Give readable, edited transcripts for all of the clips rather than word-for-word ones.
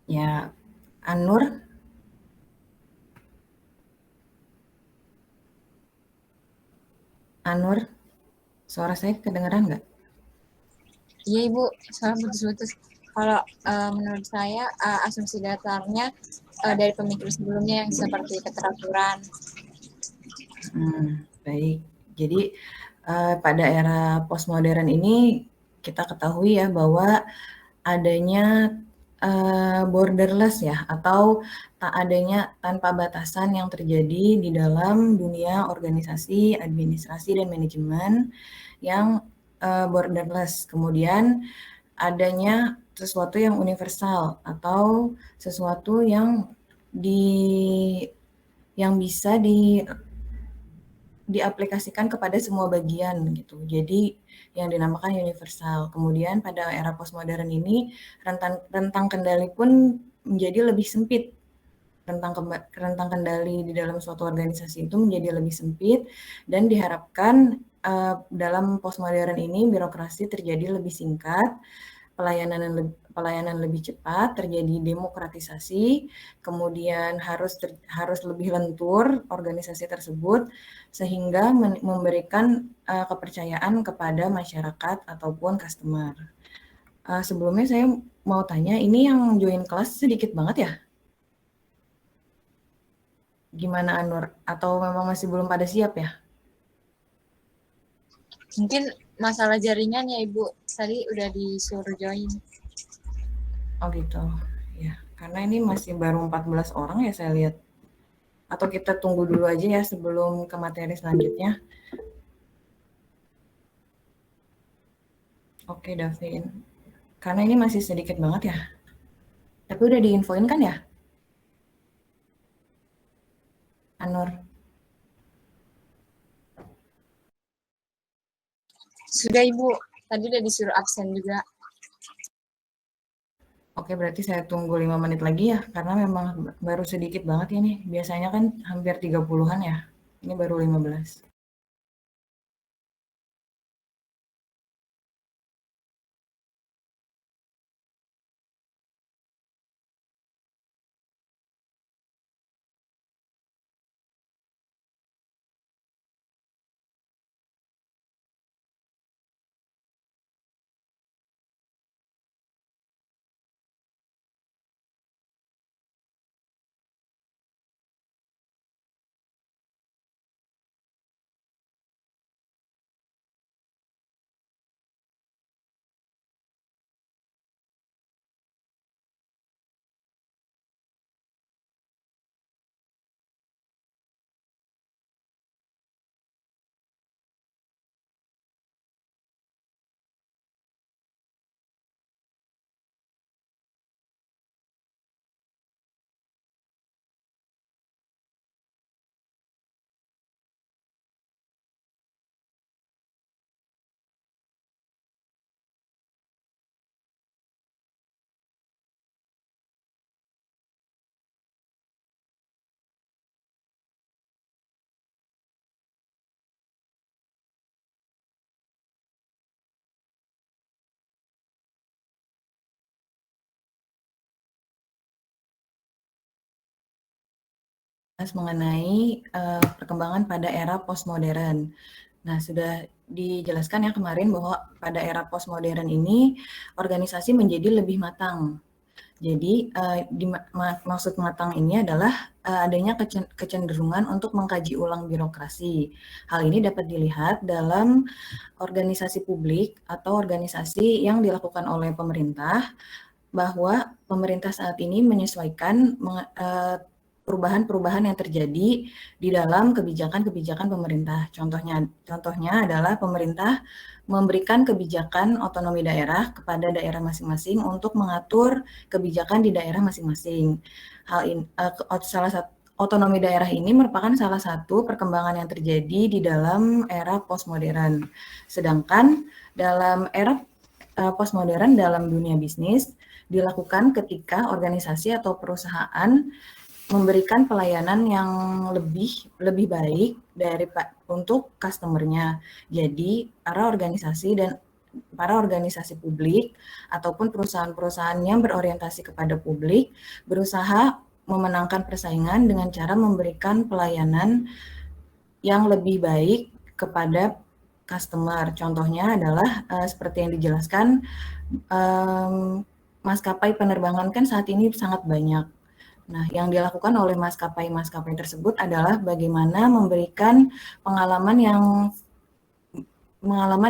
Ya, Anur, Anur, suara saya kedengeran nggak? Iya Ibu, salah putus-putus. Kalau menurut saya asumsi dasarnya dari pemikiran sebelumnya yang seperti keteraturan. Baik. Jadi pada era postmodern ini kita ketahui ya bahwa adanya borderless ya atau tak adanya tanpa batasan yang terjadi di dalam dunia organisasi, administrasi dan manajemen yang borderless. Kemudian adanya sesuatu yang universal atau sesuatu yang di yang bisa diaplikasikan kepada semua bagian gitu. Jadi yang dinamakan universal. Kemudian pada era postmodern ini rentang kendali pun menjadi lebih sempit. Rentang kendali di dalam suatu organisasi itu menjadi lebih sempit dan diharapkan dalam postmodern ini birokrasi terjadi lebih singkat, pelayanan lebih cepat, terjadi demokratisasi, kemudian harus lebih lentur organisasi tersebut sehingga memberikan kepercayaan kepada masyarakat ataupun customer. Sebelumnya saya mau tanya, ini yang join kelas sedikit banget ya? Gimana Anwar? Atau memang masih belum pada siap ya? Mungkin masalah jaringan ya Ibu, tadi udah disuruh join. Oh gitu. Ya, karena ini masih baru 14 orang ya saya lihat. Atau kita tunggu dulu aja ya sebelum ke materi selanjutnya. Oke, Davin. Karena ini masih sedikit banget ya. Tapi udah diinfoin kan ya, Anur? Sudah Ibu, tadi udah disuruh absen juga. Oke, berarti saya tunggu 5 menit lagi ya, karena memang baru sedikit banget ya nih. Biasanya kan hampir 30-an ya. Ini baru 15. Mengenai perkembangan pada era postmodern. Nah, sudah dijelaskan ya kemarin bahwa pada era postmodern ini organisasi menjadi lebih matang. Jadi, maksud matang ini adalah adanya kecenderungan untuk mengkaji ulang birokrasi. Hal ini dapat dilihat dalam organisasi publik atau organisasi yang dilakukan oleh pemerintah, bahwa pemerintah saat ini menyesuaikan perubahan-perubahan yang terjadi di dalam kebijakan-kebijakan pemerintah. Contohnya adalah pemerintah memberikan kebijakan otonomi daerah kepada daerah masing-masing untuk mengatur kebijakan di daerah masing-masing. Hal ini salah satu otonomi daerah ini merupakan salah satu perkembangan yang terjadi di dalam era postmodern. Sedangkan dalam era postmodern dalam dunia bisnis dilakukan ketika organisasi atau perusahaan memberikan pelayanan yang lebih baik untuk customer-nya. Jadi, para organisasi dan para organisasi publik ataupun perusahaan-perusahaan yang berorientasi kepada publik berusaha memenangkan persaingan dengan cara memberikan pelayanan yang lebih baik kepada customer. Contohnya adalah seperti yang dijelaskan, maskapai penerbangan kan saat ini sangat banyak. Nah, yang dilakukan oleh maskapai-maskapai tersebut adalah bagaimana memberikan pengalaman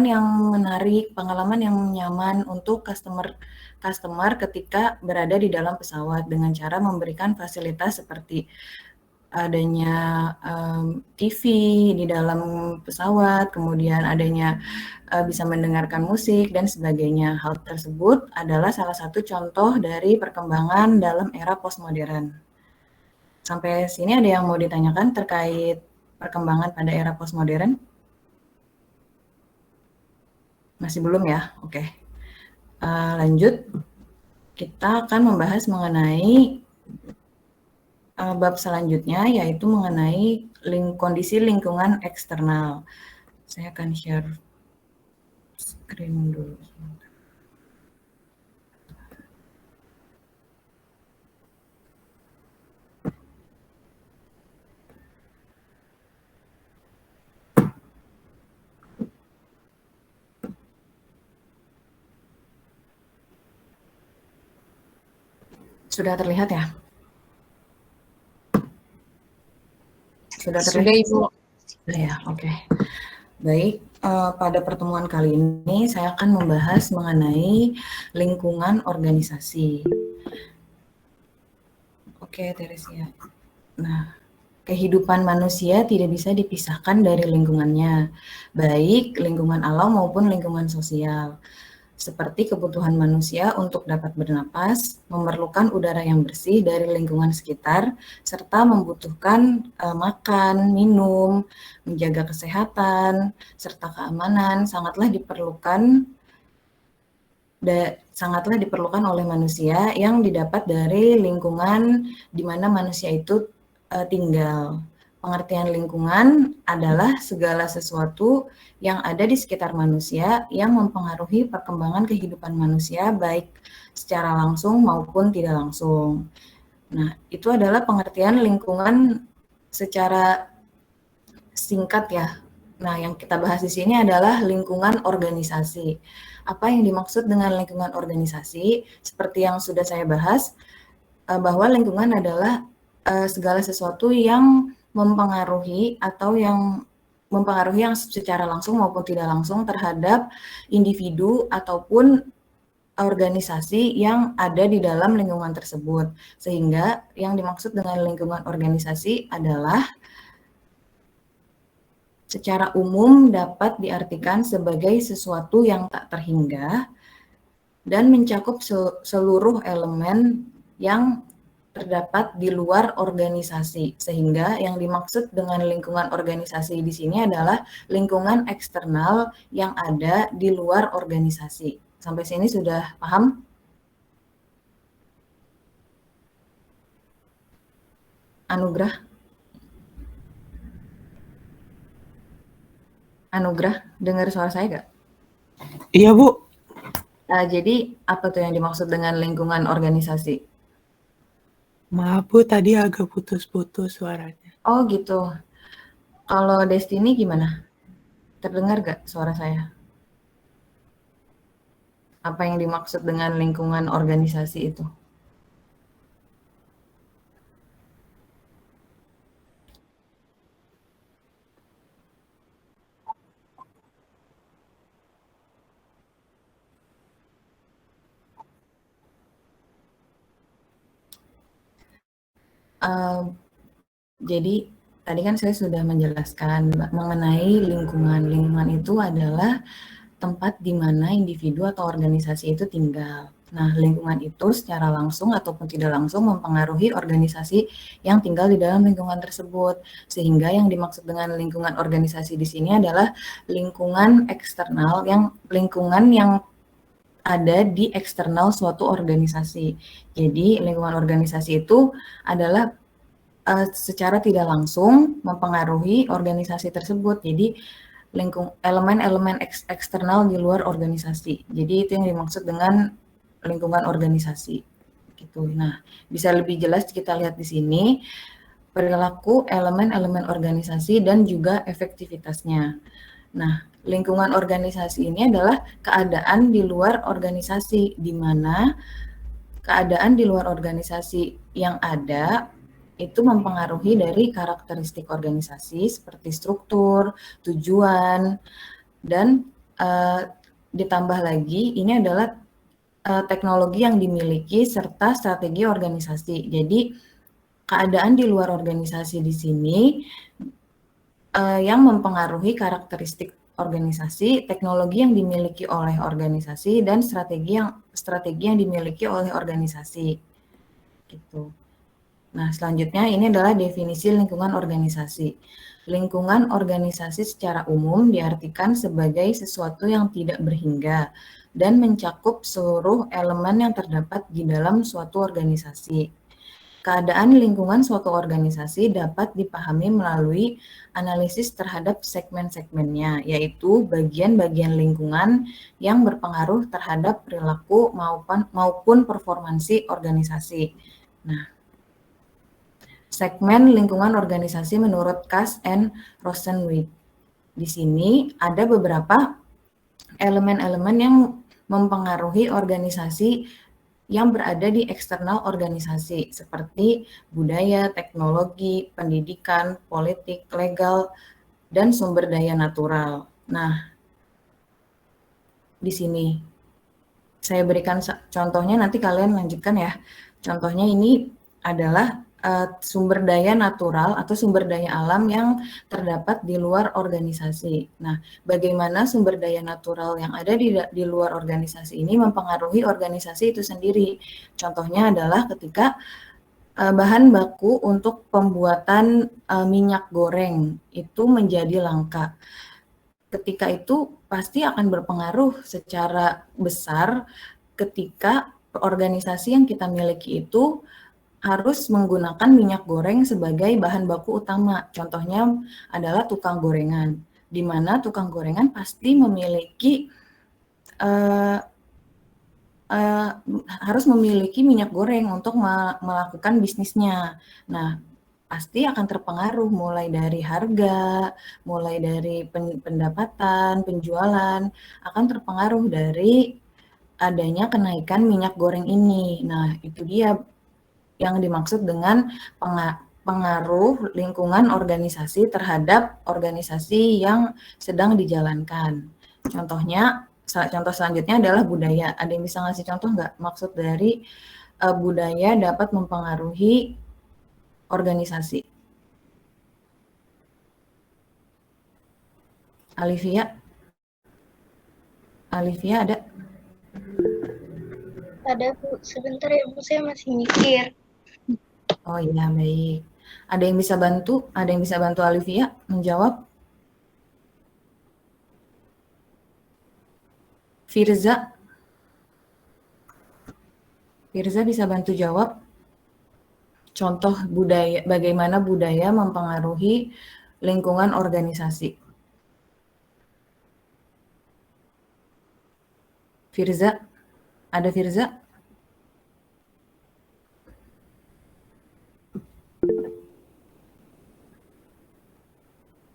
yang menarik, pengalaman yang nyaman untuk customer ketika berada di dalam pesawat dengan cara memberikan fasilitas seperti adanya TV di dalam pesawat, kemudian adanya bisa mendengarkan musik dan sebagainya. Hal tersebut adalah salah satu contoh dari perkembangan dalam era postmodern. Sampai sini ada yang mau ditanyakan terkait perkembangan pada era postmodern? Masih belum ya? Oke. Lanjut. Kita akan membahas mengenai bab selanjutnya, yaitu mengenai kondisi lingkungan eksternal. Saya akan share screen dulu. Sudah terlihat ya? Sudah terlihat? Sudah, Ibu. Sudah ya, oke. Baik, pada pertemuan kali ini saya akan membahas mengenai lingkungan organisasi. Oke, Teresia. Nah, kehidupan manusia tidak bisa dipisahkan dari lingkungannya, baik lingkungan alam maupun lingkungan sosial. Seperti kebutuhan manusia untuk dapat bernapas, memerlukan udara yang bersih dari lingkungan sekitar, serta membutuhkan makan, minum, menjaga kesehatan, serta keamanan sangatlah diperlukan oleh manusia yang didapat dari lingkungan di mana manusia itu tinggal. Pengertian lingkungan adalah segala sesuatu yang ada di sekitar manusia yang mempengaruhi perkembangan kehidupan manusia baik secara langsung maupun tidak langsung. Nah, itu adalah pengertian lingkungan secara singkat ya. Nah, yang kita bahas di sini adalah lingkungan organisasi. Apa yang dimaksud dengan lingkungan organisasi? Seperti yang sudah saya bahas, bahwa lingkungan adalah segala sesuatu yang mempengaruhi yang secara langsung maupun tidak langsung terhadap individu ataupun organisasi yang ada di dalam lingkungan tersebut. Sehingga yang dimaksud dengan lingkungan organisasi adalah secara umum dapat diartikan sebagai sesuatu yang tak terhingga dan mencakup seluruh elemen yang terdapat di luar organisasi, sehingga yang dimaksud dengan lingkungan organisasi di sini adalah lingkungan eksternal yang ada di luar organisasi. Sampai sini sudah paham? Anugrah, dengar suara saya nggak? Iya, Bu. Jadi apa tuh yang dimaksud dengan lingkungan organisasi? Maaf, Bu, tadi agak putus-putus suaranya. Oh gitu. Kalau Destiny gimana? Terdengar gak suara saya? Apa yang dimaksud dengan lingkungan organisasi itu? Jadi tadi kan saya sudah menjelaskan mengenai lingkungan. Lingkungan itu adalah tempat di mana individu atau organisasi itu tinggal. Nah, lingkungan itu secara langsung ataupun tidak langsung mempengaruhi organisasi yang tinggal di dalam lingkungan tersebut. Sehingga yang dimaksud dengan lingkungan organisasi di sini adalah lingkungan eksternal, lingkungan yang ada di eksternal suatu organisasi. Jadi, lingkungan organisasi itu adalah secara tidak langsung mempengaruhi organisasi tersebut. Jadi, elemen-elemen eksternal di luar organisasi. Jadi itu yang dimaksud dengan lingkungan organisasi. Gitu. Nah, bisa lebih jelas kita lihat di sini perilaku elemen-elemen organisasi dan juga efektivitasnya. Nah, lingkungan organisasi ini adalah keadaan di luar organisasi, di mana keadaan di luar organisasi yang ada itu mempengaruhi dari karakteristik organisasi seperti struktur, tujuan, dan ditambah lagi ini adalah teknologi yang dimiliki serta strategi organisasi. Jadi keadaan di luar organisasi di sini yang mempengaruhi karakteristik organisasi, teknologi yang dimiliki oleh organisasi, dan strategi yang dimiliki oleh organisasi. Gitu. Nah, selanjutnya ini adalah definisi lingkungan organisasi. Lingkungan organisasi secara umum diartikan sebagai sesuatu yang tidak berhingga dan mencakup seluruh elemen yang terdapat di dalam suatu organisasi. Keadaan lingkungan suatu organisasi dapat dipahami melalui analisis terhadap segmen-segmennya, yaitu bagian-bagian lingkungan yang berpengaruh terhadap perilaku maupun performansi organisasi. Nah, segmen lingkungan organisasi menurut Cass and Rosenwig. Di sini ada beberapa elemen-elemen yang mempengaruhi organisasi yang berada di eksternal organisasi seperti budaya, teknologi, pendidikan, politik, legal, dan sumber daya natural. Nah, di sini saya berikan contohnya, nanti kalian lanjutkan ya. Contohnya ini adalah sumber daya natural atau sumber daya alam yang terdapat di luar organisasi. Nah, bagaimana sumber daya natural yang ada di luar organisasi ini mempengaruhi organisasi itu sendiri. Contohnya adalah ketika bahan baku untuk pembuatan minyak goreng itu menjadi langka. Ketika itu pasti akan berpengaruh secara besar ketika organisasi yang kita miliki itu harus menggunakan minyak goreng sebagai bahan baku utama. Contohnya adalah tukang gorengan, di mana tukang gorengan pasti memiliki harus memiliki minyak goreng untuk melakukan bisnisnya. Nah, pasti akan terpengaruh mulai dari harga, mulai dari pendapatan, penjualan, akan terpengaruh dari adanya kenaikan minyak goreng ini. Nah, itu dia yang dimaksud dengan pengaruh lingkungan organisasi terhadap organisasi yang sedang dijalankan. Contoh selanjutnya adalah budaya. Ada yang bisa ngasih contoh nggak? Maksud dari budaya dapat mempengaruhi organisasi. Alivia ada? Ada Bu, sebentar ya Bu, saya masih mikir. Oh iya, baik. Ada yang bisa bantu? Ada yang bisa bantu Alivia menjawab? Firza bisa bantu jawab? Contoh budaya, bagaimana budaya mempengaruhi lingkungan organisasi. Firza? Ada Firza?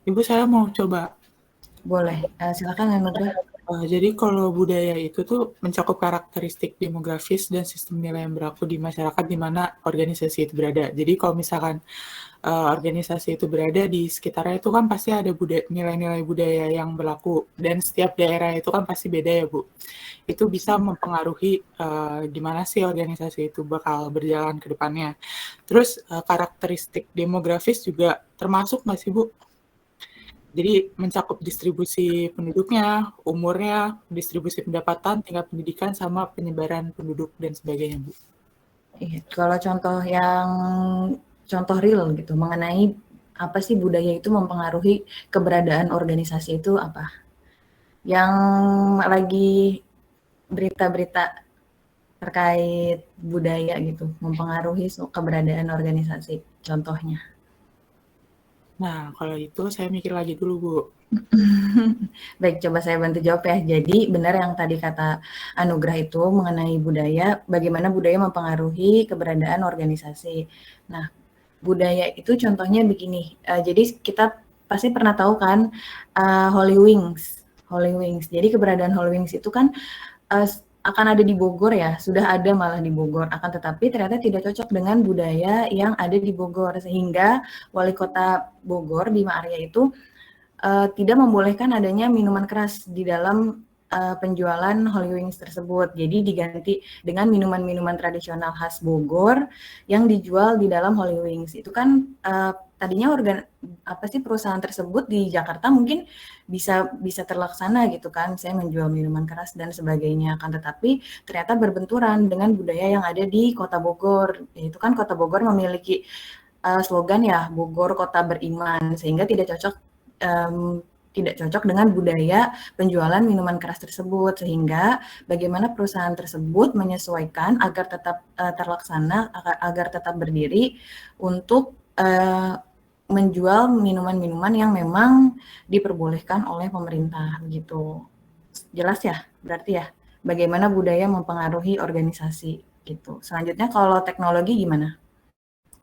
Ibu, saya mau coba. Boleh, silakan Anudra. Jadi kalau budaya itu tuh mencakup karakteristik demografis dan sistem nilai yang berlaku di masyarakat di mana organisasi itu berada. Jadi kalau misalkan organisasi itu berada di sekitarnya itu kan pasti ada nilai-nilai budaya yang berlaku, dan setiap daerah itu kan pasti beda ya Bu. Itu bisa mempengaruhi gimana sih organisasi itu bakal berjalan ke depannya. Terus karakteristik demografis juga termasuk nggak sih Bu? Jadi mencakup distribusi penduduknya, umurnya, distribusi pendapatan, tingkat pendidikan, sama penyebaran penduduk dan sebagainya, Bu. Iya, kalau contoh real gitu mengenai apa sih budaya itu mempengaruhi keberadaan organisasi itu apa? Yang lagi berita-berita terkait budaya gitu mempengaruhi keberadaan organisasi, contohnya. Nah, kalau itu saya mikir lagi dulu, Bu. Baik, coba saya bantu jawab ya. Jadi benar yang tadi kata Anugrah itu mengenai budaya, bagaimana budaya mempengaruhi keberadaan organisasi. Nah, budaya itu contohnya begini, jadi kita pasti pernah tahu kan, Holy Wings. Holy Wings. Jadi keberadaan Holy Wings itu kan, akan ada di Bogor ya, sudah ada malah di Bogor, akan tetapi ternyata tidak cocok dengan budaya yang ada di Bogor, sehingga wali kota Bogor, Bima Arya itu tidak membolehkan adanya minuman keras di dalam penjualan Holy Wings tersebut. Jadi diganti dengan minuman-minuman tradisional khas Bogor yang dijual di dalam Holy Wings. Itu kan tadinya perusahaan tersebut di Jakarta mungkin bisa terlaksana gitu kan, saya menjual minuman keras dan sebagainya. Kan tetapi ternyata berbenturan dengan budaya yang ada di Kota Bogor. Itu kan Kota Bogor memiliki slogan ya, Bogor Kota Beriman, sehingga tidak cocok dengan budaya penjualan minuman keras tersebut, sehingga bagaimana perusahaan tersebut menyesuaikan agar tetap terlaksana, agar tetap berdiri untuk menjual minuman-minuman yang memang diperbolehkan oleh pemerintah gitu. Jelas ya? Berarti ya, bagaimana budaya mempengaruhi organisasi gitu. Selanjutnya kalau teknologi gimana?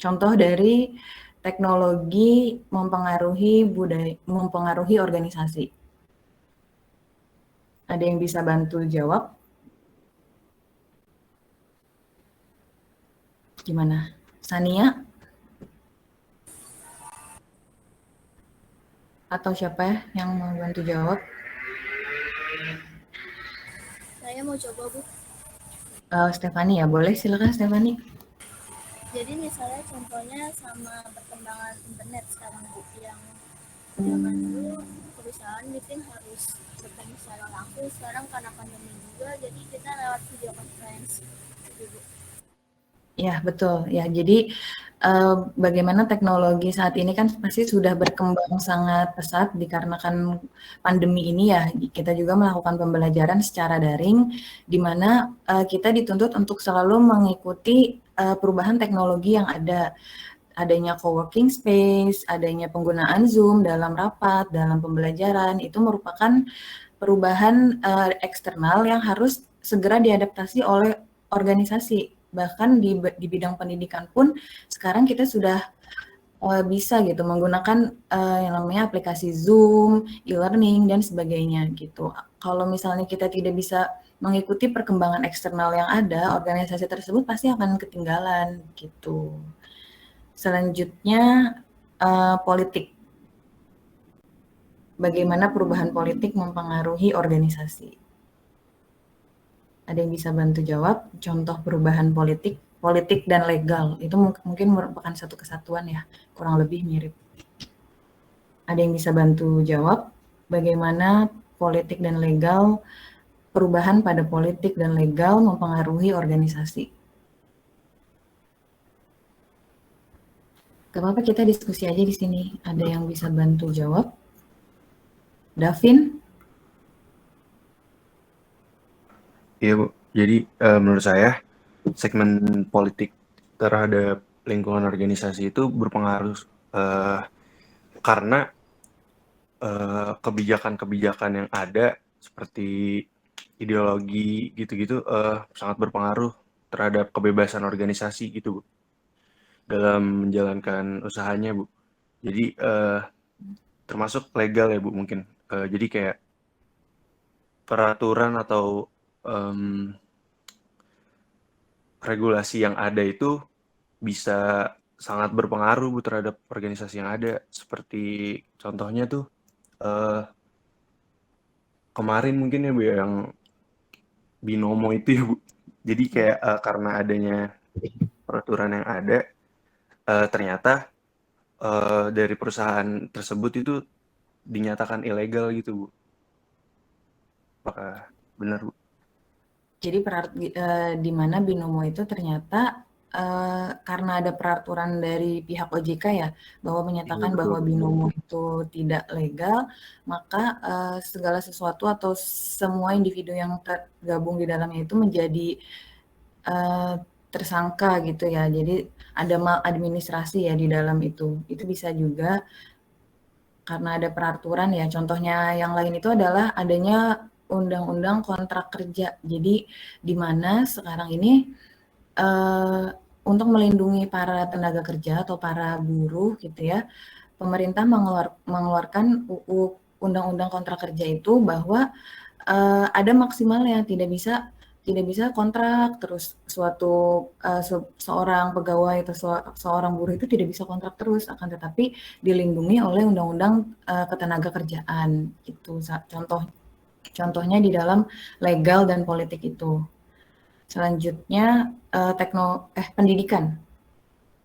Contoh dari teknologi mempengaruhi organisasi. Ada yang bisa bantu jawab? Gimana? Sania? Atau siapa ya yang mau bantu jawab? Saya mau coba, Bu. Stefani ya, boleh silakan Stefani. Jadi misalnya contohnya sama perkembangan internet sekarang, Bu, yang zaman dulu perusahaan meeting harus bertemu secara langsung, sekarang karena pandemi juga, jadi kita lewat video conference gitu, Bu. Ya, betul. Ya, jadi bagaimana teknologi saat ini kan pasti sudah berkembang sangat pesat dikarenakan pandemi ini ya. Kita juga melakukan pembelajaran secara daring, di mana kita dituntut untuk selalu mengikuti perubahan teknologi yang ada. Adanya co-working space, adanya penggunaan Zoom dalam rapat, dalam pembelajaran, itu merupakan perubahan eksternal yang harus segera diadaptasi oleh organisasi. Bahkan di bidang pendidikan pun sekarang kita sudah bisa gitu menggunakan yang namanya aplikasi Zoom, e-learning dan sebagainya gitu. Kalau misalnya kita tidak bisa mengikuti perkembangan eksternal yang ada, organisasi tersebut pasti akan ketinggalan gitu. Selanjutnya politik. Bagaimana perubahan politik mempengaruhi organisasi? Ada yang bisa bantu jawab? Contoh perubahan politik dan legal, itu mungkin merupakan satu kesatuan ya, kurang lebih mirip. Ada yang bisa bantu jawab? Bagaimana politik dan legal, perubahan pada politik dan legal mempengaruhi organisasi? Gak apa-apa, kita diskusi aja di sini. Ada yang bisa bantu jawab? Davin? Iya, Bu. Jadi menurut saya segmen politik terhadap lingkungan organisasi itu berpengaruh karena kebijakan-kebijakan yang ada seperti ideologi gitu-gitu sangat berpengaruh terhadap kebebasan organisasi gitu, Bu, dalam menjalankan usahanya, Bu. Jadi termasuk legal ya, Bu, mungkin. Jadi kayak peraturan atau regulasi yang ada itu bisa sangat berpengaruh, Bu, terhadap organisasi yang ada. Seperti contohnya tuh kemarin mungkin ya, Bu, yang binomo itu ya, Bu. Jadi kayak karena adanya peraturan yang ada, ternyata dari perusahaan tersebut itu dinyatakan ilegal gitu, Bu. Apakah benar, Bu? Jadi di mana binomo itu ternyata karena ada peraturan dari pihak OJK ya, bahwa menyatakan bahwa binomo itu tidak legal, maka segala sesuatu atau semua individu yang tergabung di dalamnya itu menjadi tersangka gitu ya. Jadi ada maladministrasi ya di dalam itu. Itu bisa juga karena ada peraturan ya. Contohnya yang lain itu adalah adanya undang-undang kontrak kerja. Jadi di mana sekarang ini untuk melindungi para tenaga kerja atau para buruh gitu ya, pemerintah mengeluarkan UU Undang-Undang Kontrak Kerja itu bahwa ada maksimalnya, tidak bisa kontrak terus seorang pegawai atau seorang buruh itu tidak bisa kontrak terus, akan tetapi dilindungi oleh Undang-Undang Ketenagakerjaan itu. Contohnya di dalam legal dan politik itu. Selanjutnya pendidikan.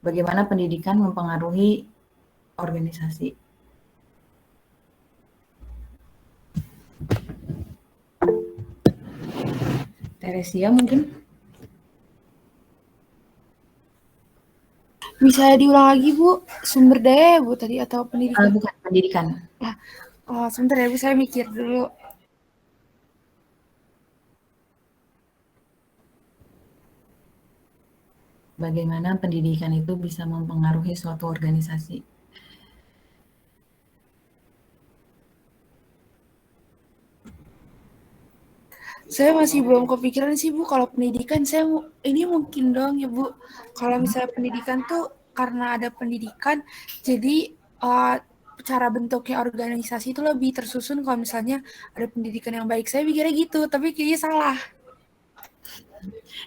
Bagaimana pendidikan mempengaruhi organisasi. Teresia mungkin? Bisa diulang lagi Bu, sumber daya ya Bu tadi atau pendidikan? Bukan, pendidikan. Sebentar ya Bu, saya mikir dulu. Bagaimana pendidikan itu bisa mempengaruhi suatu organisasi. Saya masih belum kepikiran sih Bu, kalau pendidikan ini mungkin dong ya Bu, kalau misalnya pendidikan tuh karena ada pendidikan, jadi cara bentuknya organisasi itu lebih tersusun kalau misalnya ada pendidikan yang baik. Saya pikirnya gitu, tapi kayaknya salah.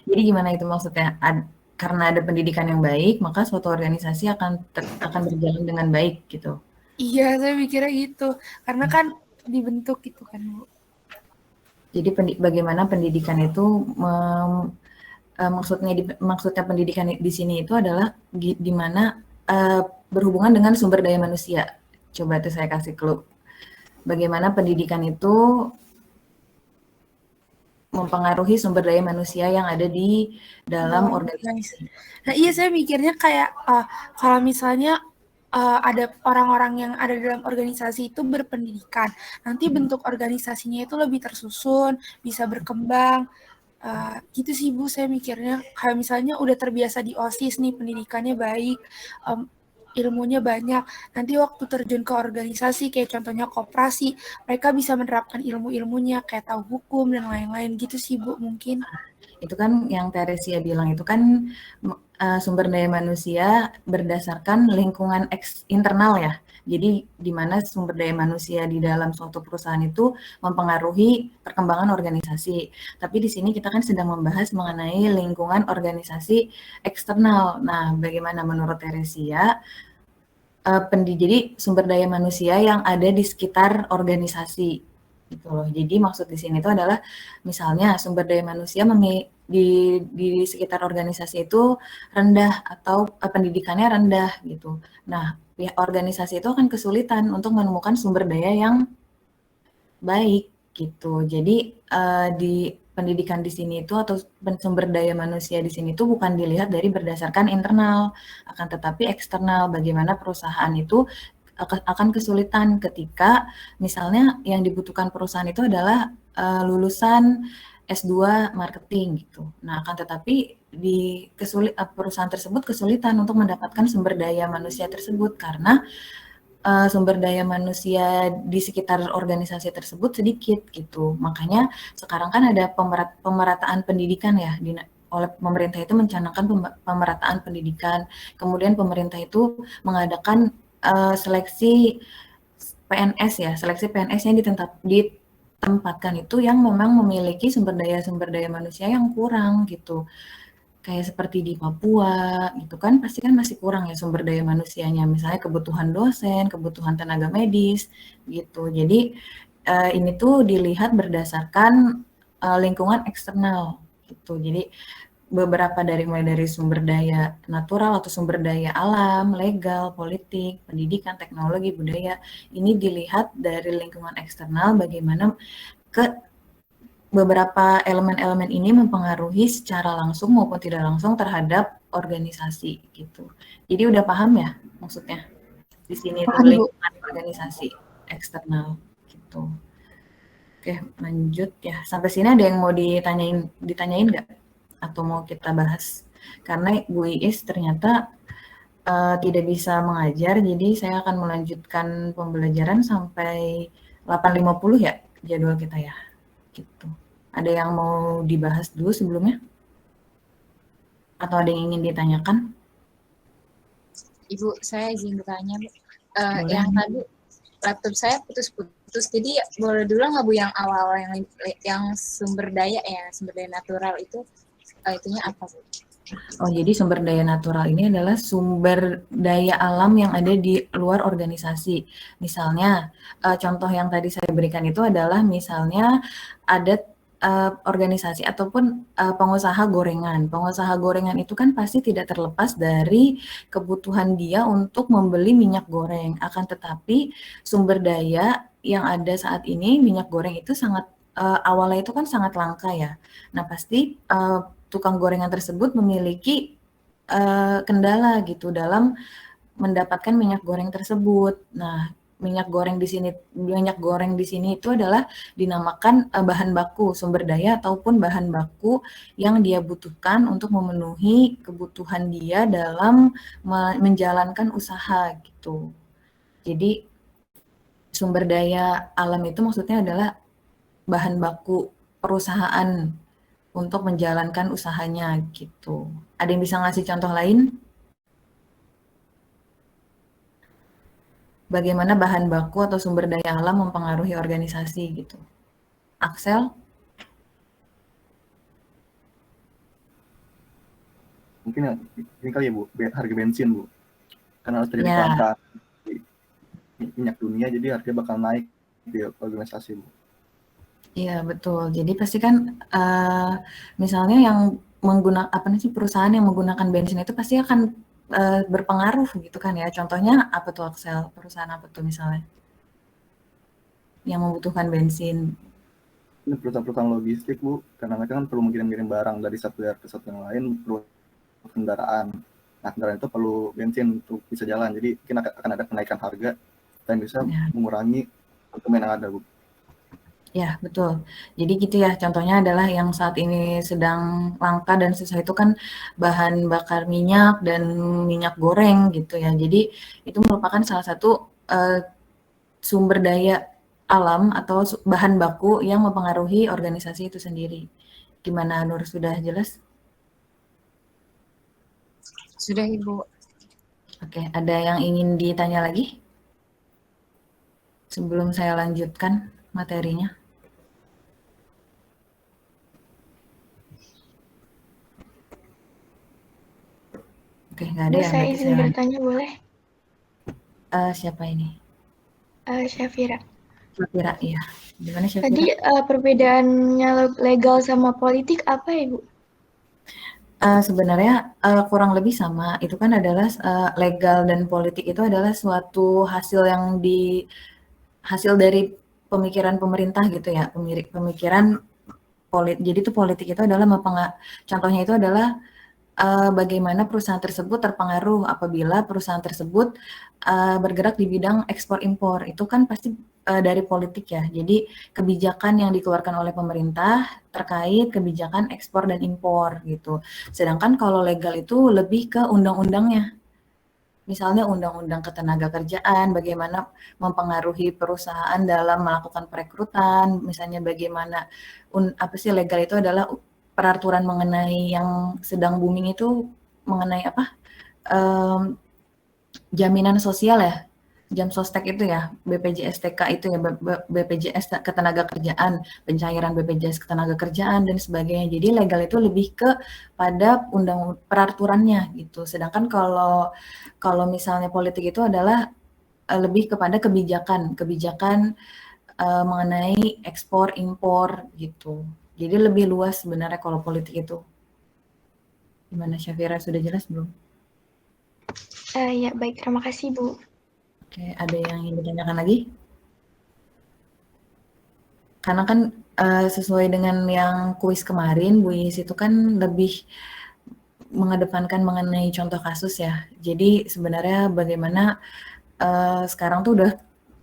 Jadi gimana itu maksudnya? Karena ada pendidikan yang baik, maka suatu organisasi akan berjalan dengan baik gitu. Iya, saya pikirnya gitu. Karena kan dibentuk gitu kan, Bu. Jadi bagaimana pendidikan itu maksudnya pendidikan di sini itu adalah di mana berhubungan dengan sumber daya manusia. Coba itu saya kasih clue. Bagaimana pendidikan itu mempengaruhi sumber daya manusia yang ada di dalam organisasi. Nah, iya saya mikirnya kayak kalau misalnya ada orang-orang yang ada dalam organisasi itu berpendidikan, nanti bentuk organisasinya itu lebih tersusun, bisa berkembang. Gitu sih Bu, saya mikirnya kayak misalnya udah terbiasa di OSIS nih, pendidikannya baik, ilmunya banyak, nanti waktu terjun ke organisasi kayak contohnya koperasi, mereka bisa menerapkan ilmu-ilmunya kayak tahu hukum dan lain-lain gitu sih Bu mungkin. Itu kan yang Teresia bilang itu kan sumber daya manusia berdasarkan lingkungan internal ya. Jadi di mana sumber daya manusia di dalam suatu perusahaan itu mempengaruhi perkembangan organisasi. Tapi di sini kita kan sedang membahas mengenai lingkungan organisasi eksternal. Nah, bagaimana menurut Teresia jadi sumber daya manusia yang ada di sekitar organisasi gitu loh. Jadi maksud di sini itu adalah misalnya sumber daya manusia di sekitar organisasi itu rendah atau pendidikannya rendah gitu. Nah, pihak organisasi itu akan kesulitan untuk menemukan sumber daya yang baik gitu. Jadi di pendidikan di sini itu atau sumber daya manusia di sini itu bukan dilihat dari berdasarkan internal, akan tetapi eksternal. Bagaimana perusahaan itu akan kesulitan ketika misalnya yang dibutuhkan perusahaan itu adalah lulusan S2 marketing gitu. Nah, akan tetapi perusahaan tersebut kesulitan untuk mendapatkan sumber daya manusia tersebut karena sumber daya manusia di sekitar organisasi tersebut sedikit gitu. Makanya sekarang kan ada pemerataan pendidikan ya oleh pemerintah itu mencanangkan pemerataan pendidikan. Kemudian pemerintah itu mengadakan seleksi PNS ya, seleksi PNS yang ditempatkan itu yang memang memiliki sumber daya manusia yang kurang gitu. Kayak seperti di Papua gitu kan pasti kan masih kurang ya sumber daya manusianya, misalnya kebutuhan dosen, kebutuhan tenaga medis gitu. Jadi ini tuh dilihat berdasarkan lingkungan eksternal gitu. Jadi beberapa mulai dari sumber daya natural atau sumber daya alam, legal, politik, pendidikan, teknologi, budaya, ini dilihat dari lingkungan eksternal bagaimana beberapa elemen-elemen ini mempengaruhi secara langsung maupun tidak langsung terhadap organisasi gitu. Jadi udah paham ya maksudnya? Di sini itu lingkungan organisasi eksternal gitu. Oke, lanjut ya. Sampai sini ada yang mau ditanyain nggak? Atau mau kita bahas? Karena Bu Iis ternyata tidak bisa mengajar, jadi saya akan melanjutkan pembelajaran sampai 8.50 ya jadwal kita ya, gitu. Ada yang mau dibahas dulu sebelumnya? Atau ada yang ingin ditanyakan? Ibu, saya izin bertanya, Bu. Boleh. Yang tadi laptop saya putus-putus, jadi boleh dulu nggak Bu yang awal yang sumber daya natural itu itunya apa Bu? Oh, jadi sumber daya natural ini adalah sumber daya alam yang ada di luar organisasi. Misalnya, contoh yang tadi saya berikan itu adalah misalnya ada organisasi ataupun pengusaha gorengan. Pengusaha gorengan itu kan pasti tidak terlepas dari kebutuhan dia untuk membeli minyak goreng. Akan tetapi sumber daya yang ada saat ini, minyak goreng itu sangat awalnya itu kan sangat langka ya. Nah, pasti tukang gorengan tersebut memiliki kendala gitu dalam mendapatkan minyak goreng tersebut. Nah, minyak goreng di sini itu adalah dinamakan bahan baku, sumber daya ataupun bahan baku yang dia butuhkan untuk memenuhi kebutuhan dia dalam menjalankan usaha gitu. Jadi sumber daya alam itu maksudnya adalah bahan baku perusahaan untuk menjalankan usahanya gitu. Ada yang bisa ngasih contoh lain? Bagaimana bahan baku atau sumber daya alam mempengaruhi organisasi gitu? Axel? Mungkin ini kali ya Bu, harga bensin Bu. Karena harus terjadi Ya. kelangkaan minyak dunia, jadi harga bakal naik di organisasi Bu. Iya betul. Jadi pasti kan misalnya yang perusahaan yang menggunakan bensin itu pasti akan berpengaruh gitu kan ya. Contohnya apa tuh Axel? Perusahaan apa tuh misalnya yang membutuhkan bensin? Ini perusahaan-perusahaan logistik Bu, karena mereka kan perlu mengirim barang dari satu daerah ke satu yang lain, perlu kendaraan. Nah, kendaraan itu perlu bensin untuk bisa jalan. Jadi mungkin akan ada kenaikan harga dan bisa mengurangi konsumen yang ada Bu. Ya, betul. Jadi gitu ya, contohnya adalah yang saat ini sedang langka dan susah itu kan bahan bakar minyak dan minyak goreng gitu ya. Jadi itu merupakan salah satu sumber daya alam atau bahan baku yang mempengaruhi organisasi itu sendiri. Gimana Nur, sudah jelas? Sudah Ibu. Oke, ada yang ingin ditanya lagi? Sebelum saya lanjutkan materinya. Oke, nggak ada Bu, ya. saya Berarti izin bertanya boleh? Siapa ini? Syafira. Syafira, iya. Gimana Syafira? Tadi perbedaannya legal sama politik apa ya Bu? Sebenarnya kurang lebih sama. Itu kan adalah legal dan politik itu adalah suatu hasil dari pemikiran pemerintah gitu ya. Pemikiran jadi itu politik itu adalah contohnya itu adalah bagaimana perusahaan tersebut terpengaruh apabila perusahaan tersebut bergerak di bidang ekspor impor. Itu kan pasti dari politik ya. Jadi kebijakan yang dikeluarkan oleh pemerintah terkait kebijakan ekspor dan impor gitu. Sedangkan kalau legal itu lebih ke undang-undangnya. Misalnya undang-undang ketenagakerjaan, bagaimana mempengaruhi perusahaan dalam melakukan perekrutan, misalnya bagaimana legal itu adalah peraturan mengenai yang sedang booming itu mengenai jaminan sosial ya, jam sostek itu ya, BPJS TK itu ya, BPJS Ketenagakerjaan, pencairan BPJS Ketenagakerjaan dan sebagainya. Jadi legal itu lebih pada peraturannya gitu. Sedangkan kalau misalnya politik itu adalah lebih kepada kebijakan mengenai ekspor impor gitu. Jadi lebih luas sebenarnya kalau politik itu. Gimana Syafira, sudah jelas belum? Ya baik, terima kasih Bu. Oke, ada yang ingin ditanyakan lagi? Karena kan sesuai dengan yang kuis kemarin, Bu Is itu kan lebih mengedepankan mengenai contoh kasus ya. Jadi sebenarnya bagaimana sekarang tuh udah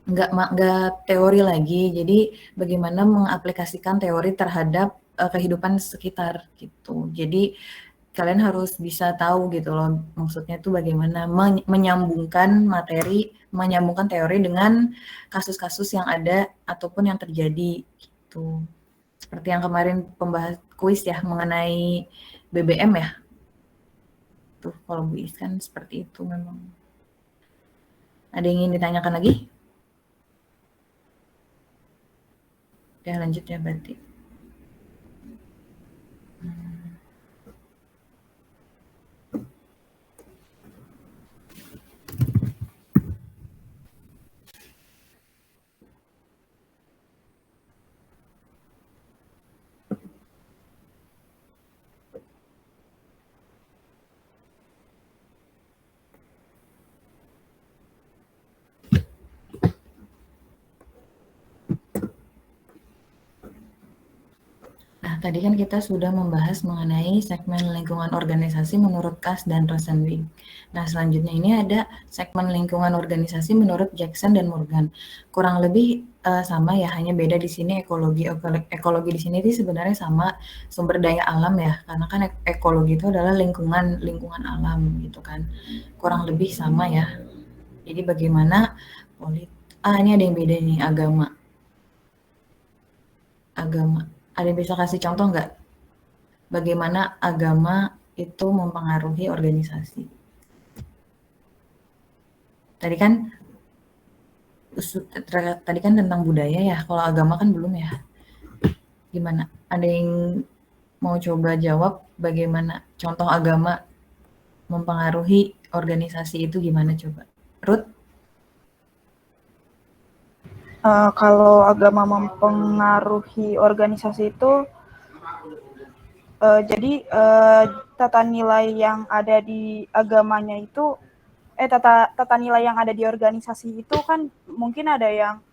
nggak teori lagi. Jadi bagaimana mengaplikasikan teori terhadap kehidupan sekitar gitu. Jadi kalian harus bisa tahu gitu loh, maksudnya tuh bagaimana menyambungkan teori dengan kasus-kasus yang ada ataupun yang terjadi gitu. Seperti yang kemarin pembahas kuis ya mengenai BBM ya. Tuh kalau Bu Is kan seperti itu memang. Ada yang ingin ditanyakan lagi? Oke, lanjut ya berarti. Nah, tadi kan kita sudah membahas mengenai segmen lingkungan organisasi menurut Cass dan Rosenwig. Nah, selanjutnya ini ada segmen lingkungan organisasi menurut Jackson dan Morgan. Kurang lebih sama ya, hanya beda di sini ekologi. Ekologi di sini sebenarnya sama sumber daya alam ya, karena kan ekologi itu adalah lingkungan alam gitu kan. Kurang lebih sama ya. Jadi bagaimana ini ada yang beda nih, agama. Ada yang bisa kasih contoh nggak? Bagaimana agama itu mempengaruhi organisasi? Tadi kan tentang budaya ya, kalau agama kan belum ya. Gimana? Ada yang mau coba jawab bagaimana contoh agama mempengaruhi organisasi itu gimana coba? Ruth? Kalau agama mempengaruhi organisasi itu, jadi tata nilai yang ada di agamanya itu, tata nilai yang ada di organisasi itu kan mungkin ada yang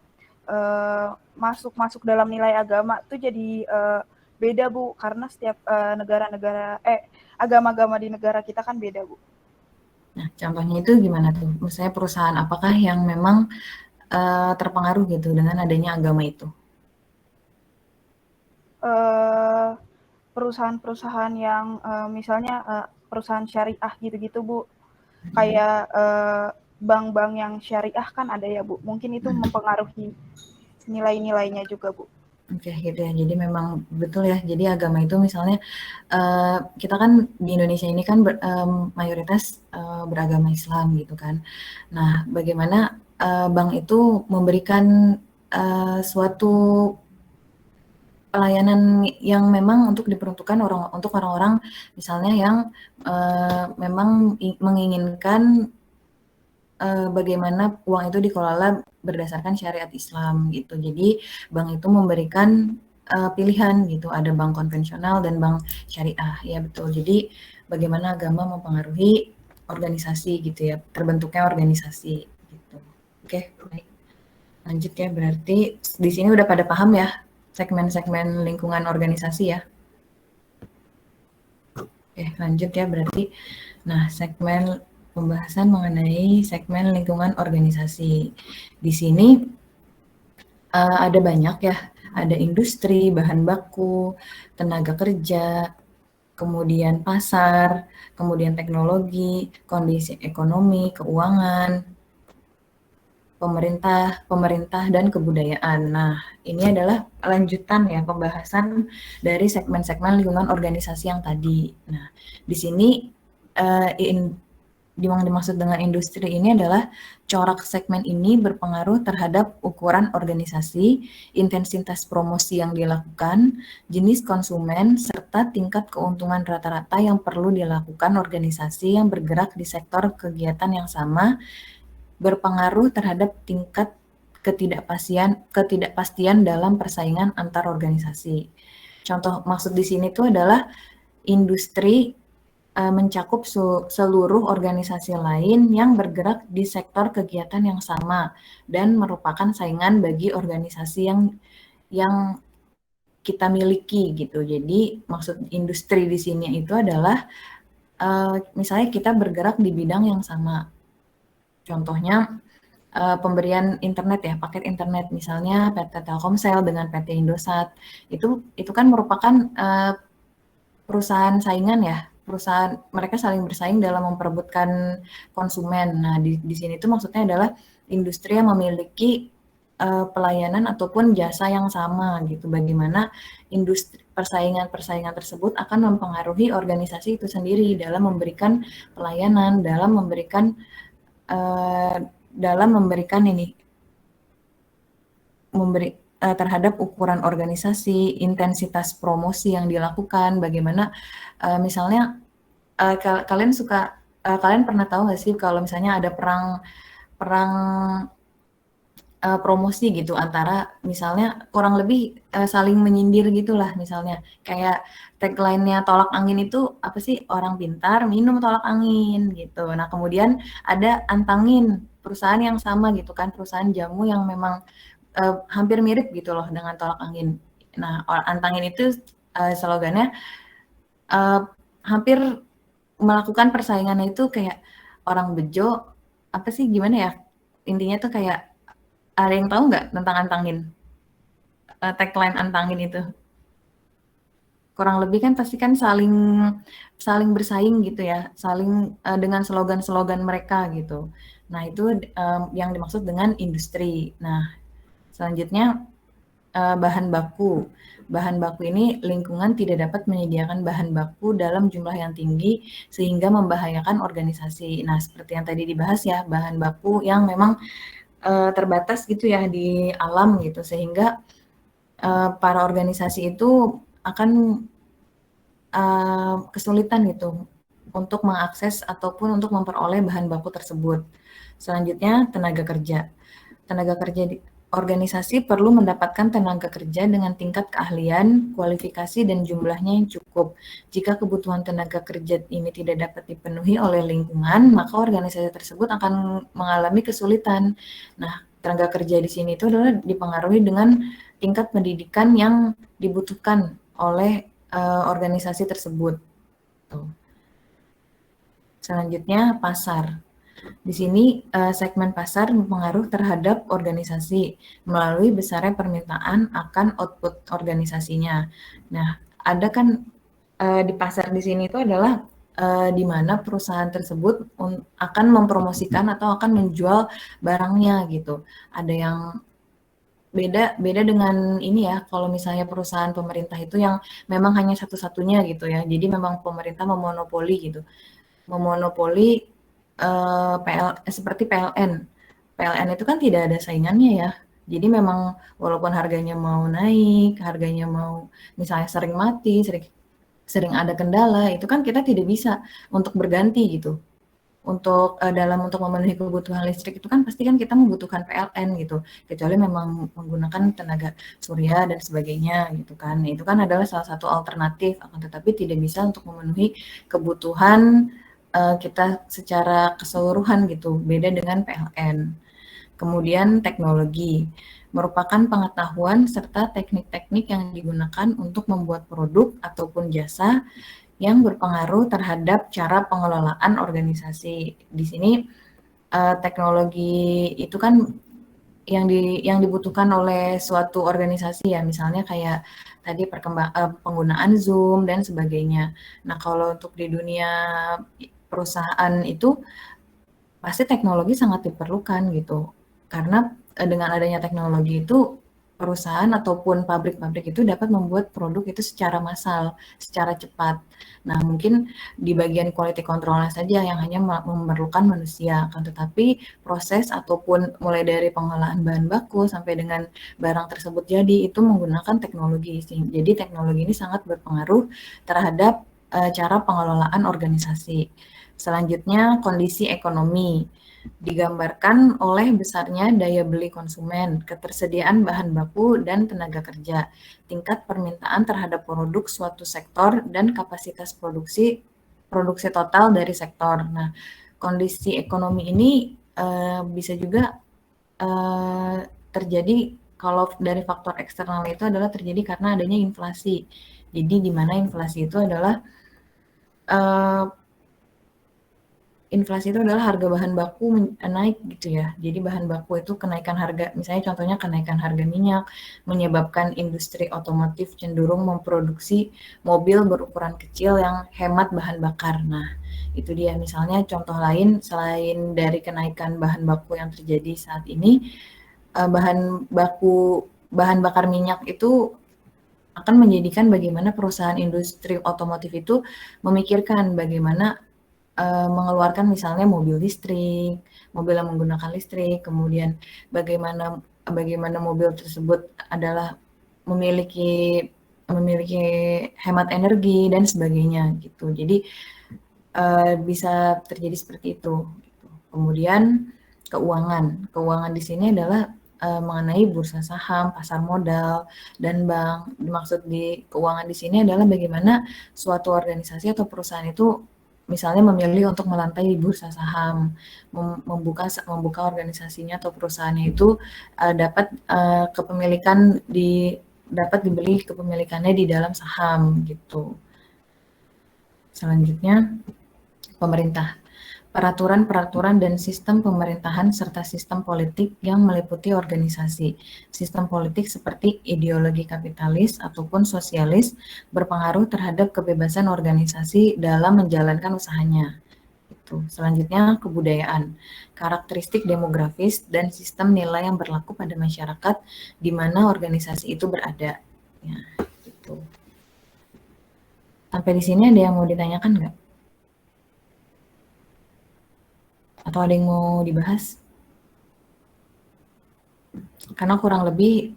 masuk dalam nilai agama itu jadi beda Bu, karena setiap agama-agama di negara kita kan beda Bu. Nah, contohnya itu gimana tuh? Misalnya perusahaan apakah yang memang terpengaruh gitu dengan adanya agama itu? Perusahaan-perusahaan yang misalnya perusahaan syariah gitu-gitu Bu, kayak bank-bank yang syariah kan ada ya Bu, mungkin itu mempengaruhi nilai-nilainya juga Bu. Oke, gitu ya. Jadi memang betul ya. Jadi agama itu misalnya kita kan di Indonesia ini kan mayoritas beragama Islam gitu kan. Nah, bagaimana bank itu memberikan suatu pelayanan yang memang untuk diperuntukkan untuk orang-orang misalnya yang memang menginginkan bagaimana uang itu dikelola berdasarkan syariat Islam gitu. Jadi bank itu memberikan pilihan gitu, ada bank konvensional dan bank syariah. Ya betul. Jadi bagaimana agama mempengaruhi organisasi gitu ya, terbentuknya organisasi gitu. Oke, baik. Lanjut ya, berarti di sini udah pada paham ya segmen-segmen lingkungan organisasi ya. Oke, lanjut ya berarti. Nah, segmen pembahasan mengenai segmen lingkungan organisasi. Di sini ada banyak ya, ada industri, bahan baku, tenaga kerja, kemudian pasar, kemudian teknologi, kondisi ekonomi, keuangan, pemerintah dan kebudayaan. Nah, ini adalah lanjutan ya pembahasan dari segmen-segmen lingkungan organisasi yang tadi. Nah, di sini yang dimaksud dengan industri ini adalah corak segmen ini berpengaruh terhadap ukuran organisasi, intensitas promosi yang dilakukan, jenis konsumen, serta tingkat keuntungan rata-rata yang perlu dilakukan organisasi yang bergerak di sektor kegiatan yang sama, berpengaruh terhadap tingkat ketidakpastian dalam persaingan antar organisasi. Contoh maksud di sini itu adalah industri mencakup seluruh organisasi lain yang bergerak di sektor kegiatan yang sama dan merupakan saingan bagi organisasi yang kita miliki gitu. Jadi maksud industri di sini itu adalah misalnya kita bergerak di bidang yang sama. Contohnya pemberian internet ya, paket internet misalnya PT Telkomsel dengan PT Indosat. Itu kan merupakan perusahaan saingan ya. perusahaan mereka saling bersaing dalam memperebutkan konsumen. Nah, di sini tuh maksudnya adalah industri yang memiliki pelayanan ataupun jasa yang sama gitu. Bagaimana persaingan tersebut akan mempengaruhi organisasi itu sendiri dalam memberikan pelayanan, dalam memberikan terhadap ukuran organisasi, intensitas promosi yang dilakukan, bagaimana misalnya kalian pernah tahu nggak sih kalau misalnya ada perang promosi gitu antara misalnya kurang lebih saling menyindir gitulah, misalnya kayak tagline-nya tolak angin itu apa sih, orang pintar minum tolak angin gitu. Nah kemudian ada Antangin, perusahaan yang sama gitu kan, perusahaan jamu yang memang hampir mirip gitu loh dengan tolak angin. Nah Antangin itu slogannya hampir melakukan persaingannya itu kayak orang bejo, apa sih gimana ya, intinya tuh kayak, ada yang tahu nggak tentang Antangin? Tagline Antangin itu? Kurang lebih kan pasti kan saling bersaing gitu ya, saling dengan slogan-slogan mereka gitu. Nah itu yang dimaksud dengan industri. Nah selanjutnya bahan baku. Bahan baku ini lingkungan tidak dapat menyediakan bahan baku dalam jumlah yang tinggi sehingga membahayakan organisasi. Nah seperti yang tadi dibahas ya, bahan baku yang memang terbatas gitu ya di alam gitu, sehingga para organisasi itu akan kesulitan gitu untuk mengakses ataupun untuk memperoleh bahan baku tersebut. Selanjutnya tenaga kerja. Tenaga kerja di organisasi perlu mendapatkan tenaga kerja dengan tingkat keahlian, kualifikasi, dan jumlahnya yang cukup. Jika kebutuhan tenaga kerja ini tidak dapat dipenuhi oleh lingkungan, maka organisasi tersebut akan mengalami kesulitan. Nah, tenaga kerja di sini itu adalah dipengaruhi dengan tingkat pendidikan yang dibutuhkan oleh organisasi tersebut. Tuh. Selanjutnya, pasar. Di sini segmen pasar berpengaruh terhadap organisasi melalui besarnya permintaan akan output organisasinya. Nah, ada kan di pasar di sini itu adalah di mana perusahaan tersebut akan mempromosikan atau akan menjual barangnya gitu. Ada yang beda dengan ini ya, kalau misalnya perusahaan pemerintah itu yang memang hanya satu-satunya gitu ya. Jadi memang pemerintah memonopoli gitu. Memonopoli seperti PLN. PLN itu kan tidak ada saingannya ya. Jadi memang walaupun harganya mau naik, harganya mau misalnya sering mati, sering ada kendala, itu kan kita tidak bisa untuk berganti gitu. Untuk memenuhi kebutuhan listrik itu kan pasti kan kita membutuhkan PLN gitu. Kecuali memang menggunakan tenaga surya dan sebagainya gitu kan. Itu kan adalah salah satu alternatif, akan tetapi tidak bisa untuk memenuhi kebutuhan kita secara keseluruhan gitu, beda dengan PLN. Kemudian teknologi merupakan pengetahuan serta teknik-teknik yang digunakan untuk membuat produk ataupun jasa yang berpengaruh terhadap cara pengelolaan organisasi. Di sini teknologi itu kan yang dibutuhkan oleh suatu organisasi ya, misalnya kayak tadi penggunaan Zoom dan sebagainya. Nah, kalau untuk di dunia perusahaan itu pasti teknologi sangat diperlukan gitu. Karena dengan adanya teknologi itu perusahaan ataupun pabrik-pabrik itu dapat membuat produk itu secara massal, secara cepat. Nah, mungkin di bagian quality control-nya saja yang hanya memerlukan manusia, kan, tetapi proses ataupun mulai dari pengolahan bahan baku sampai dengan barang tersebut jadi itu menggunakan teknologi. Jadi teknologi ini sangat berpengaruh terhadap cara pengelolaan organisasi. Selanjutnya, kondisi ekonomi digambarkan oleh besarnya daya beli konsumen, ketersediaan bahan baku dan tenaga kerja, tingkat permintaan terhadap produk suatu sektor, dan kapasitas produksi total dari sektor. Nah, kondisi ekonomi ini bisa juga terjadi kalau dari faktor eksternal itu adalah terjadi karena adanya inflasi. Jadi di mana inflasi itu adalah inflasi itu adalah harga bahan baku naik gitu ya. Jadi bahan baku itu kenaikan harga, misalnya contohnya kenaikan harga minyak menyebabkan industri otomotif cenderung memproduksi mobil berukuran kecil yang hemat bahan bakar. Nah, itu dia misalnya contoh lain selain dari kenaikan bahan baku yang terjadi saat ini, bahan bakar minyak itu akan menjadikan bagaimana perusahaan industri otomotif itu memikirkan bagaimana mengeluarkan misalnya mobil listrik, mobil yang menggunakan listrik, kemudian bagaimana mobil tersebut adalah memiliki hemat energi dan sebagainya gitu. Jadi bisa terjadi seperti itu. Gitu. Kemudian keuangan di sini adalah mengenai bursa saham, pasar modal, dan bank. Maksud di keuangan di sini adalah bagaimana suatu organisasi atau perusahaan itu misalnya memilih untuk melantai di bursa saham, membuka organisasinya atau perusahaannya itu dapat dibeli kepemilikannya di dalam saham gitu. Selanjutnya pemerintah. Peraturan dan sistem pemerintahan serta sistem politik yang meliputi organisasi. Sistem politik seperti ideologi kapitalis ataupun sosialis berpengaruh terhadap kebebasan organisasi dalam menjalankan usahanya. Itu. Selanjutnya kebudayaan. Karakteristik demografis dan sistem nilai yang berlaku pada masyarakat di mana organisasi itu berada. Ya, gitu. Sampai di sini ada yang mau ditanyakan nggak? Atau ada yang mau dibahas? Karena kurang lebih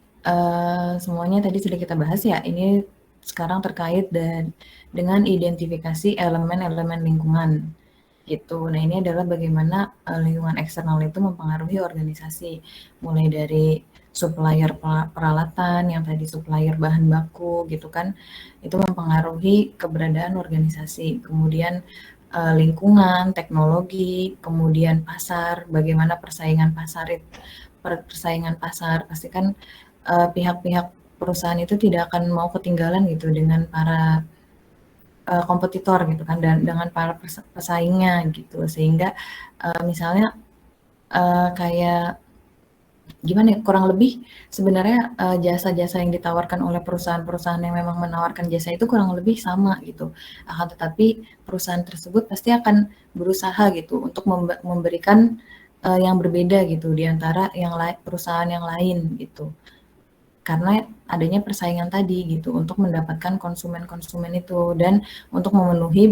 semuanya tadi sudah kita bahas ya. Ini sekarang terkait dengan identifikasi elemen-elemen lingkungan gitu. Nah ini adalah bagaimana lingkungan eksternal itu mempengaruhi organisasi. Mulai dari supplier peralatan, yang tadi supplier bahan baku gitu kan. Itu mempengaruhi keberadaan organisasi. Kemudian lingkungan, teknologi, kemudian pasar, bagaimana persaingan pasar pasti kan pihak-pihak perusahaan itu tidak akan mau ketinggalan gitu dengan para kompetitor gitu kan dan dengan para pesaingnya gitu sehingga misalnya kayak gimana ya, kurang lebih sebenarnya jasa-jasa yang ditawarkan oleh perusahaan-perusahaan yang memang menawarkan jasa itu kurang lebih sama gitu. Akan tetapi perusahaan tersebut pasti akan berusaha gitu untuk memberikan yang berbeda gitu di antara perusahaan yang lain gitu. Karena adanya persaingan tadi gitu untuk mendapatkan konsumen-konsumen itu dan untuk memenuhi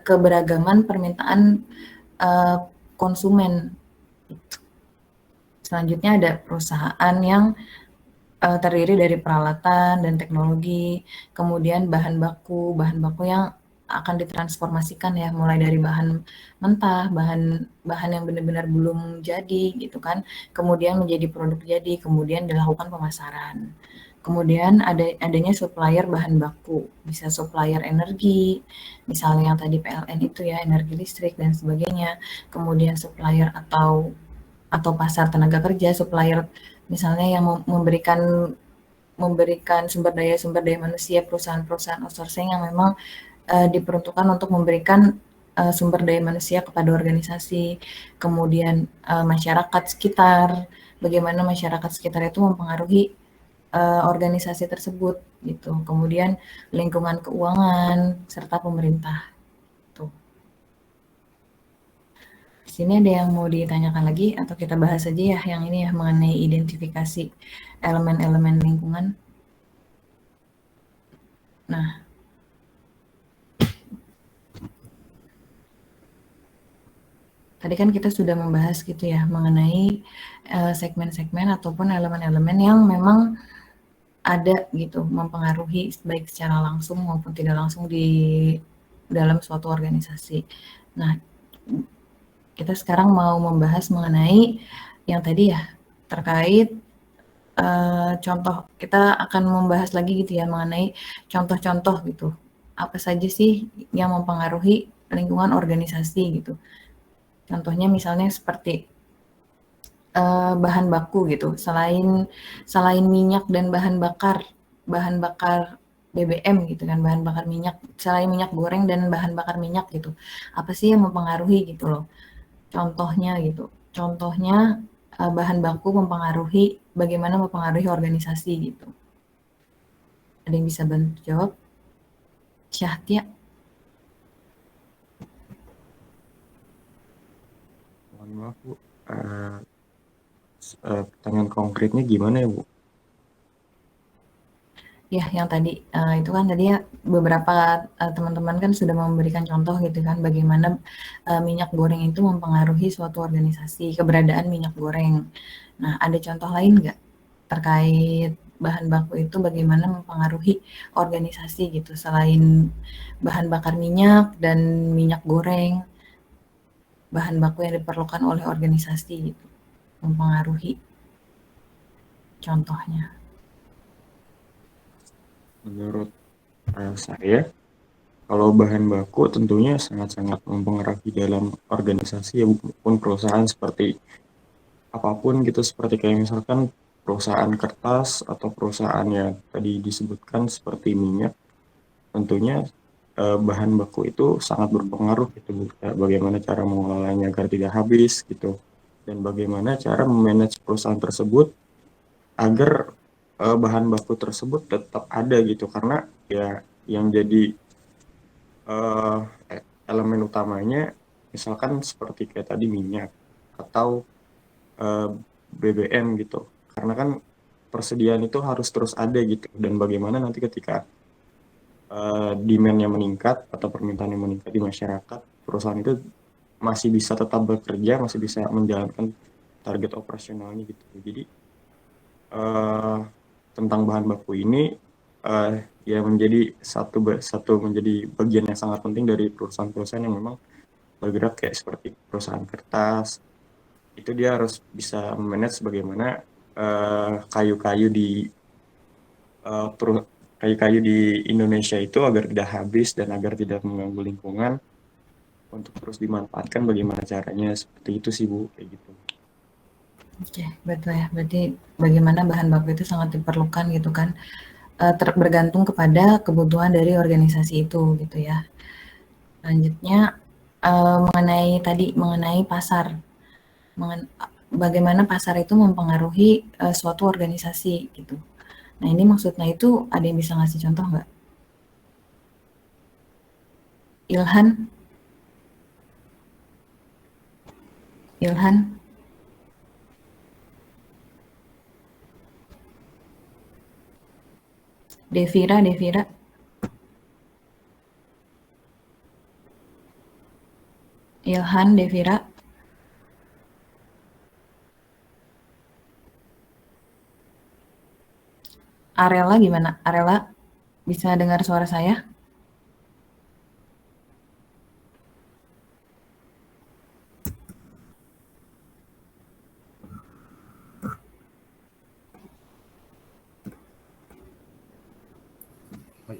keberagaman permintaan konsumen. Selanjutnya ada perusahaan yang terdiri dari peralatan dan teknologi, kemudian bahan baku yang akan ditransformasikan ya, mulai dari bahan mentah, bahan yang benar-benar belum jadi gitu kan, kemudian menjadi produk jadi, kemudian dilakukan pemasaran. Kemudian adanya supplier bahan baku, bisa supplier energi, misalnya yang tadi PLN itu ya, energi listrik dan sebagainya. Kemudian supplier atau pasar tenaga kerja, supplier misalnya yang memberikan sumber daya manusia, perusahaan-perusahaan outsourcing yang memang diperuntukkan untuk memberikan sumber daya manusia kepada organisasi. Kemudian masyarakat sekitar, bagaimana masyarakat sekitar itu mempengaruhi organisasi tersebut gitu. Kemudian lingkungan keuangan serta pemerintah. Di sini ada yang mau ditanyakan lagi atau kita bahas saja ya yang ini ya mengenai identifikasi elemen-elemen lingkungan. Nah, tadi kan kita sudah membahas gitu ya mengenai segmen-segmen ataupun elemen-elemen yang memang ada gitu mempengaruhi baik secara langsung maupun tidak langsung di dalam suatu organisasi. Nah, kita sekarang mau membahas mengenai yang tadi ya terkait contoh. Kita akan membahas lagi gitu ya mengenai contoh-contoh gitu. Apa saja sih yang mempengaruhi lingkungan organisasi gitu. Contohnya misalnya seperti bahan baku gitu. Selain minyak dan bahan bakar BBM gitu kan, bahan bakar minyak, selain minyak goreng dan bahan bakar minyak gitu. Apa sih yang mempengaruhi gitu loh. Contohnya gitu. Contohnya bahan baku mempengaruhi, bagaimana mempengaruhi organisasi gitu. Ada yang bisa bantu jawab? Syahtia? Mohon maaf Bu, pertanyaan konkretnya gimana ya Bu? Ya, yang tadi itu kan tadi ya beberapa teman-teman kan sudah memberikan contoh gitu kan bagaimana minyak goreng itu mempengaruhi suatu organisasi, keberadaan minyak goreng. Nah, ada contoh lain nggak terkait bahan baku itu bagaimana mempengaruhi organisasi gitu selain bahan bakar minyak dan minyak goreng, bahan baku yang diperlukan oleh organisasi gitu, mempengaruhi contohnya. Menurut saya, kalau bahan baku tentunya sangat-sangat mempengaruhi dalam organisasi maupun perusahaan seperti apapun gitu, seperti kayak misalkan perusahaan kertas atau perusahaan yang tadi disebutkan seperti minyak, tentunya bahan baku itu sangat berpengaruh gitu Bu. Bagaimana cara mengolahnya agar tidak habis gitu, dan bagaimana cara memanage perusahaan tersebut agar bahan baku tersebut tetap ada gitu, karena ya yang jadi elemen utamanya misalkan seperti kayak tadi minyak atau BBM gitu, karena kan persediaan itu harus terus ada gitu, dan bagaimana nanti ketika demand-nya meningkat atau permintaannya meningkat di masyarakat, perusahaan itu masih bisa tetap bekerja, masih bisa menjalankan target operasionalnya gitu. Jadi tentang bahan baku ini ya menjadi satu menjadi bagian yang sangat penting dari perusahaan-perusahaan yang memang bergerak kayak seperti perusahaan kertas. Itu dia harus bisa manage bagaimana kayu-kayu di Indonesia itu agar tidak habis dan agar tidak mengganggu lingkungan, untuk terus dimanfaatkan bagaimana caranya, seperti itu sih Bu, kayak gitu. Oke, betul ya. Berarti bagaimana bahan baku itu sangat diperlukan gitu kan, bergantung kepada kebutuhan dari organisasi itu gitu ya. Selanjutnya mengenai pasar, bagaimana pasar itu mempengaruhi suatu organisasi gitu. Nah ini maksudnya itu ada yang bisa ngasih contoh nggak? Ilhan? Devira? Ilhan, Devira? Arela gimana? Arela bisa dengar suara saya?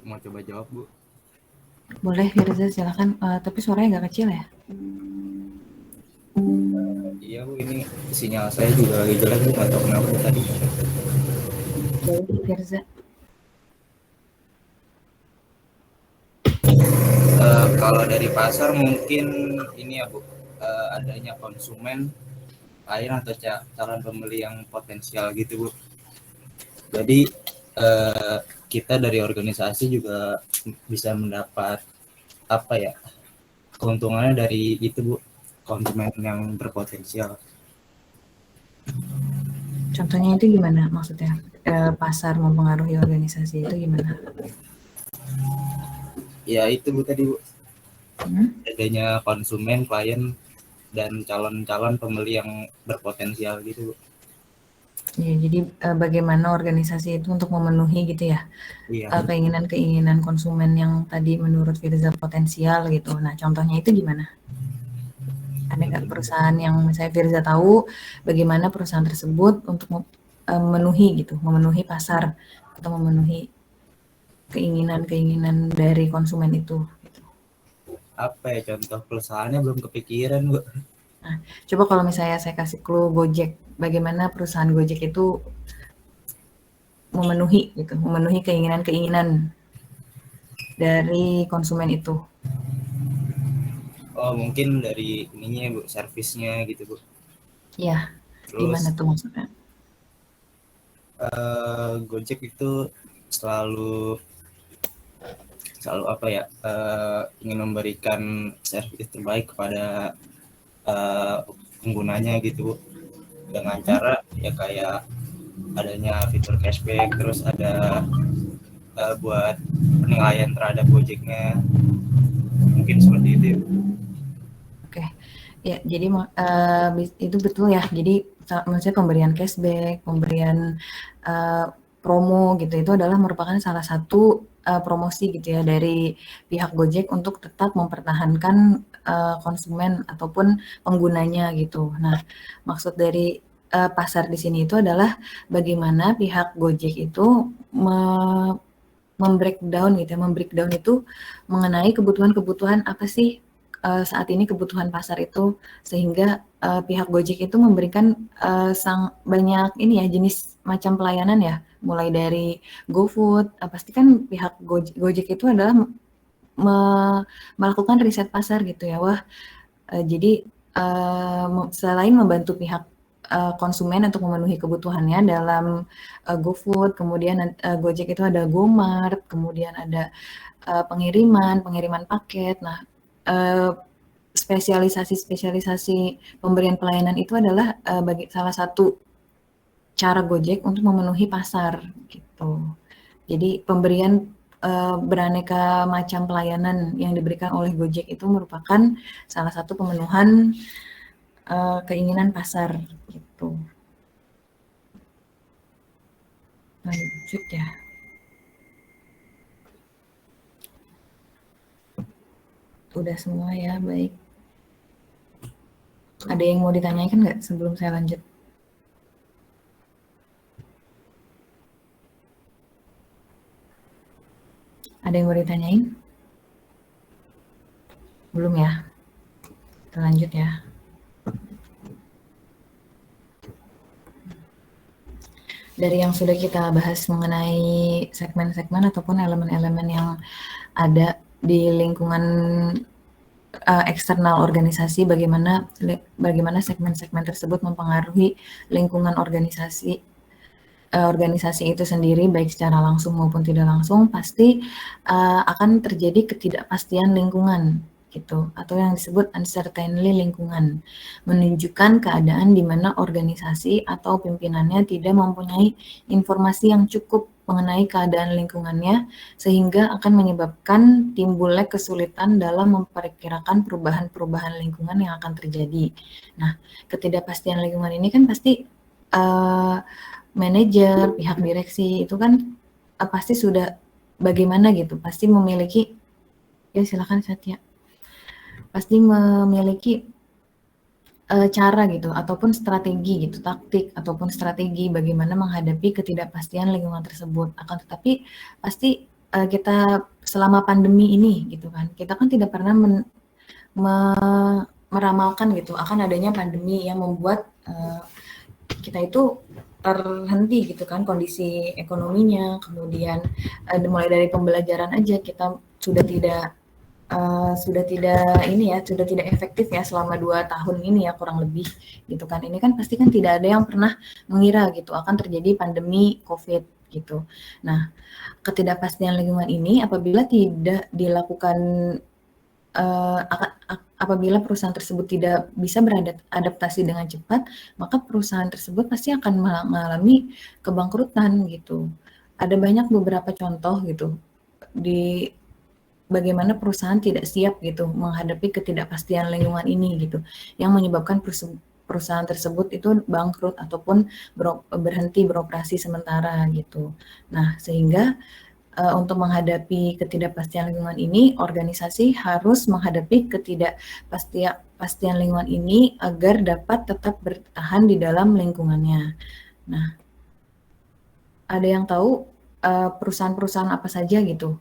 Mau coba jawab Bu? Boleh Firza, silakan. Tapi suaranya agak kecil ya? Iya Bu, ini sinyal saya juga lagi jelek Bu, nggak tahu kenapa tadi. Baik Firza. Kalau dari pasar mungkin ini ya Bu, adanya konsumen lain atau calon pembeli yang potensial gitu Bu. Jadi kita dari organisasi juga bisa mendapat keuntungannya dari itu Bu, konsumen yang berpotensial. Contohnya itu gimana maksudnya? Pasar mempengaruhi organisasi itu gimana? Ya itu Bu tadi Bu, adanya konsumen, klien, dan calon-calon pembeli yang berpotensial gitu Bu. Ya, jadi bagaimana organisasi itu untuk memenuhi gitu ya, keinginan-keinginan konsumen yang tadi menurut Firza potensial gitu. Nah contohnya itu gimana? Ada nggak perusahaan yang misalnya Firza tahu bagaimana perusahaan tersebut untuk memenuhi pasar atau memenuhi keinginan-keinginan dari konsumen itu gitu. Apa ya contoh perusahaannya belum kepikiran Bu. Nah, coba kalau misalnya saya kasih clue Gojek, bagaimana perusahaan Gojek itu memenuhi keinginan-keinginan dari konsumen itu. Oh, mungkin dari ininya Bu, servisnya gitu Bu. Iya, Terus gimana tuh maksudnya? Gojek itu selalu apa ya, ingin memberikan servis terbaik kepada penggunanya gitu Bu. Dengan cara ya kayak adanya fitur cashback, terus ada buat penilaian terhadap Gojeknya, mungkin seperti itu ya. Oke, ya jadi itu betul ya. Jadi maksudnya pemberian cashback, pemberian promo gitu, itu adalah merupakan salah satu promosi gitu ya dari pihak Gojek untuk tetap mempertahankan konsumen ataupun penggunanya gitu. Nah, maksud dari pasar di sini itu adalah bagaimana pihak Gojek itu membreakdown gitu ya, membreakdown itu mengenai kebutuhan-kebutuhan apa sih saat ini kebutuhan pasar itu, sehingga pihak Gojek itu memberikan banyak ini ya jenis macam pelayanan ya, mulai dari GoFood, pasti kan pihak Gojek itu adalah melakukan riset pasar gitu ya, jadi selain membantu pihak konsumen untuk memenuhi kebutuhannya dalam GoFood, kemudian Gojek itu ada GoMart, kemudian ada pengiriman paket. Nah, spesialisasi pemberian pelayanan itu adalah bagi salah satu cara Gojek untuk memenuhi pasar gitu. Jadi pemberian beraneka macam pelayanan yang diberikan oleh Gojek itu merupakan salah satu pemenuhan keinginan pasar gitu. Lanjut ya. Udah semua ya, baik. Ada yang mau ditanyakan nggak sebelum saya lanjut? Ada yang mau ditanyain? Belum ya? Kita lanjut ya. Dari yang sudah kita bahas mengenai segmen-segmen ataupun elemen-elemen yang ada di lingkungan eksternal organisasi, bagaimana segmen-segmen tersebut mempengaruhi lingkungan organisasi itu sendiri, baik secara langsung maupun tidak langsung, pasti akan terjadi ketidakpastian lingkungan gitu, atau yang disebut uncertainty lingkungan, menunjukkan keadaan di mana organisasi atau pimpinannya tidak mempunyai informasi yang cukup mengenai keadaan lingkungannya, sehingga akan menyebabkan timbulnya kesulitan dalam memperkirakan perubahan-perubahan lingkungan yang akan terjadi. Nah, ketidakpastian lingkungan ini kan pasti manajer, pihak direksi itu kan pasti sudah bagaimana gitu, pasti memiliki, ya silakan Satya, pasti memiliki cara gitu, ataupun strategi gitu, taktik ataupun strategi bagaimana menghadapi ketidakpastian lingkungan tersebut. Akan tetapi pasti kita selama pandemi ini gitu kan, kita kan tidak pernah meramalkan gitu akan adanya pandemi yang membuat kita itu terhenti gitu kan kondisi ekonominya, kemudian mulai dari pembelajaran aja kita sudah tidak efektif ya selama 2 tahun ini ya kurang lebih gitu kan. Ini kan pasti kan tidak ada yang pernah mengira gitu akan terjadi pandemi COVID gitu. Nah, ketidakpastian lingkungan ini apabila tidak dilakukan apabila perusahaan tersebut tidak bisa beradaptasi dengan cepat, maka perusahaan tersebut pasti akan mengalami kebangkrutan gitu. Ada banyak beberapa contoh gitu di bagaimana perusahaan tidak siap gitu menghadapi ketidakpastian lingkungan ini gitu, yang menyebabkan perusahaan tersebut itu bangkrut ataupun berhenti beroperasi sementara gitu. Nah, sehingga untuk menghadapi ketidakpastian lingkungan ini, organisasi harus menghadapi ketidakpastian lingkungan ini agar dapat tetap bertahan di dalam lingkungannya. Nah, ada yang tahu perusahaan-perusahaan apa saja gitu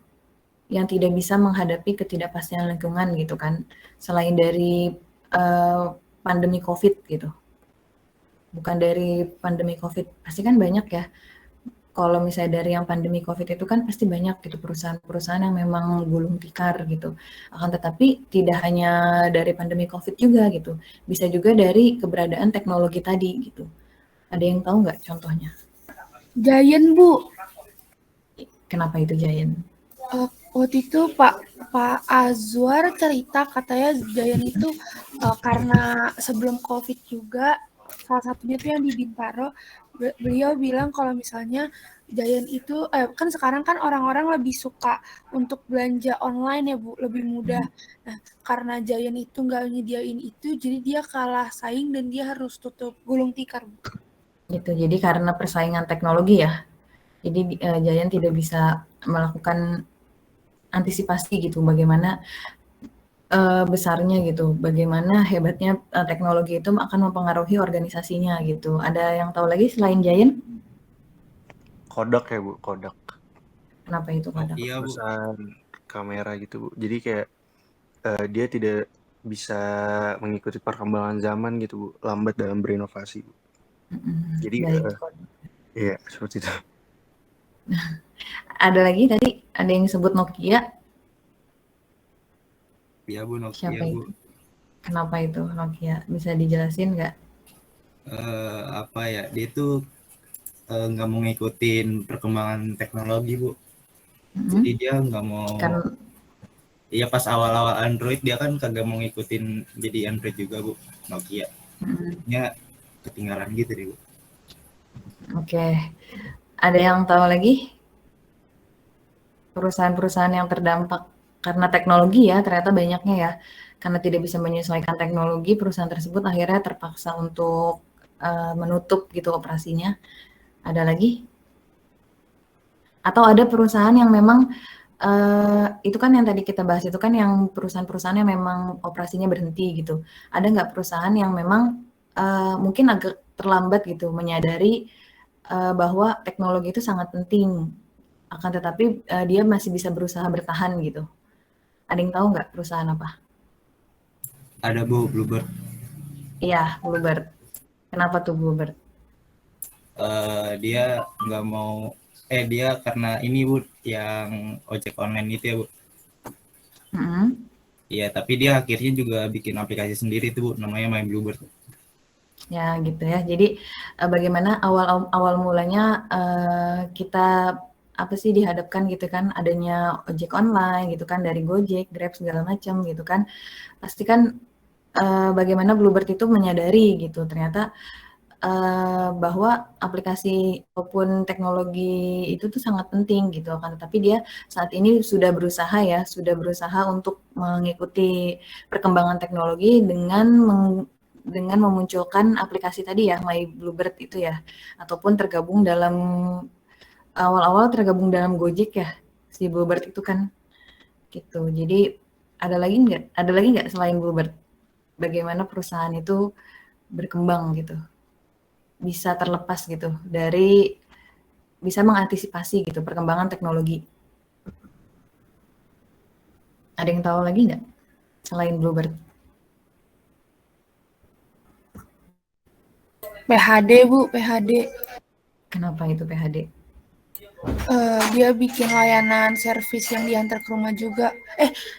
yang tidak bisa menghadapi ketidakpastian lingkungan gitu kan, selain dari pandemi COVID gitu, bukan dari pandemi COVID, pasti kan banyak ya kalau misalnya dari yang pandemi COVID itu kan pasti banyak gitu perusahaan-perusahaan yang memang gulung tikar gitu. Akan tetapi tidak hanya dari pandemi COVID juga gitu, bisa juga dari keberadaan teknologi tadi gitu. Ada yang tahu nggak contohnya? Giant, Bu. Kenapa itu Giant? Waktu itu Pak Azwar cerita katanya Giant itu karena sebelum COVID juga, salah satunya tuh yang di Bintaro, beliau bilang kalau misalnya Giant itu, kan sekarang kan orang-orang lebih suka untuk belanja online ya Bu, lebih mudah. Nah, karena Giant itu nggak nyediain itu, jadi dia kalah saing dan dia harus tutup gulung tikar Bu. Gitu, jadi karena persaingan teknologi ya, jadi Giant tidak bisa melakukan antisipasi gitu, bagaimana besarnya gitu, bagaimana hebatnya teknologi itu akan mempengaruhi organisasinya gitu. Ada yang tahu lagi selain Giant? Kodak ya Bu, Kodak. Kenapa itu Kodak? Iya, Bu. Perusahaan kamera gitu Bu. Jadi kayak dia tidak bisa mengikuti perkembangan zaman gitu Bu, lambat dalam berinovasi Bu. Jadi Baik, Kodak. iya seperti itu. Ada lagi tadi ada yang sebut Nokia. Iya Bu, Siapa Nokia Bu. itu? Kenapa itu Nokia? Bisa dijelasin nggak? Apa ya, dia tuh nggak mau ngikutin perkembangan teknologi Bu. Jadi dia nggak mau. Iya pas awal-awal Android dia kan kagak mau ngikutin jadi Android juga Bu, Nokia. Ya ketinggalan gitu deh Bu. Oke. Ada yang tahu lagi? Perusahaan-perusahaan yang terdampak karena teknologi ya, ternyata banyaknya ya. Karena tidak bisa menyesuaikan teknologi, perusahaan tersebut akhirnya terpaksa untuk menutup gitu operasinya. Ada lagi? Atau ada perusahaan yang memang itu kan yang tadi kita bahas itu kan yang perusahaan-perusahaan yang memang operasinya berhenti gitu. Ada nggak perusahaan yang memang mungkin agak terlambat gitu menyadari bahwa teknologi itu sangat penting, akan tetapi dia masih bisa berusaha bertahan gitu. Ada yang tahu nggak perusahaan apa? Ada Bu, Bluebird. Iya, Bluebird. Kenapa tuh Bluebird? Dia nggak mau, dia karena ini Bu, yang ojek online itu ya Bu. Iya, tapi dia akhirnya juga bikin aplikasi sendiri tuh Bu, namanya My Bluebird. Ya gitu ya. Jadi bagaimana awal mulanya kita apa sih dihadapkan gitu kan adanya ojek online gitu kan dari Gojek, Grab segala macam gitu kan. Pasti kan bagaimana Bluebird itu menyadari gitu ternyata bahwa aplikasi maupun teknologi itu tuh sangat penting gitu kan. Tapi dia saat ini sudah berusaha untuk mengikuti perkembangan teknologi dengan memunculkan aplikasi tadi ya, My Bluebird itu ya, ataupun awal-awal tergabung dalam Gojek ya, si Bluebird itu kan, gitu. Jadi ada lagi nggak selain Bluebird? Bagaimana perusahaan itu berkembang gitu, bisa terlepas gitu bisa mengantisipasi gitu perkembangan teknologi. Ada yang tahu lagi nggak selain Bluebird? PHD Bu, PHD. Kenapa itu PHD? Dia bikin layanan servis yang diantar ke rumah juga.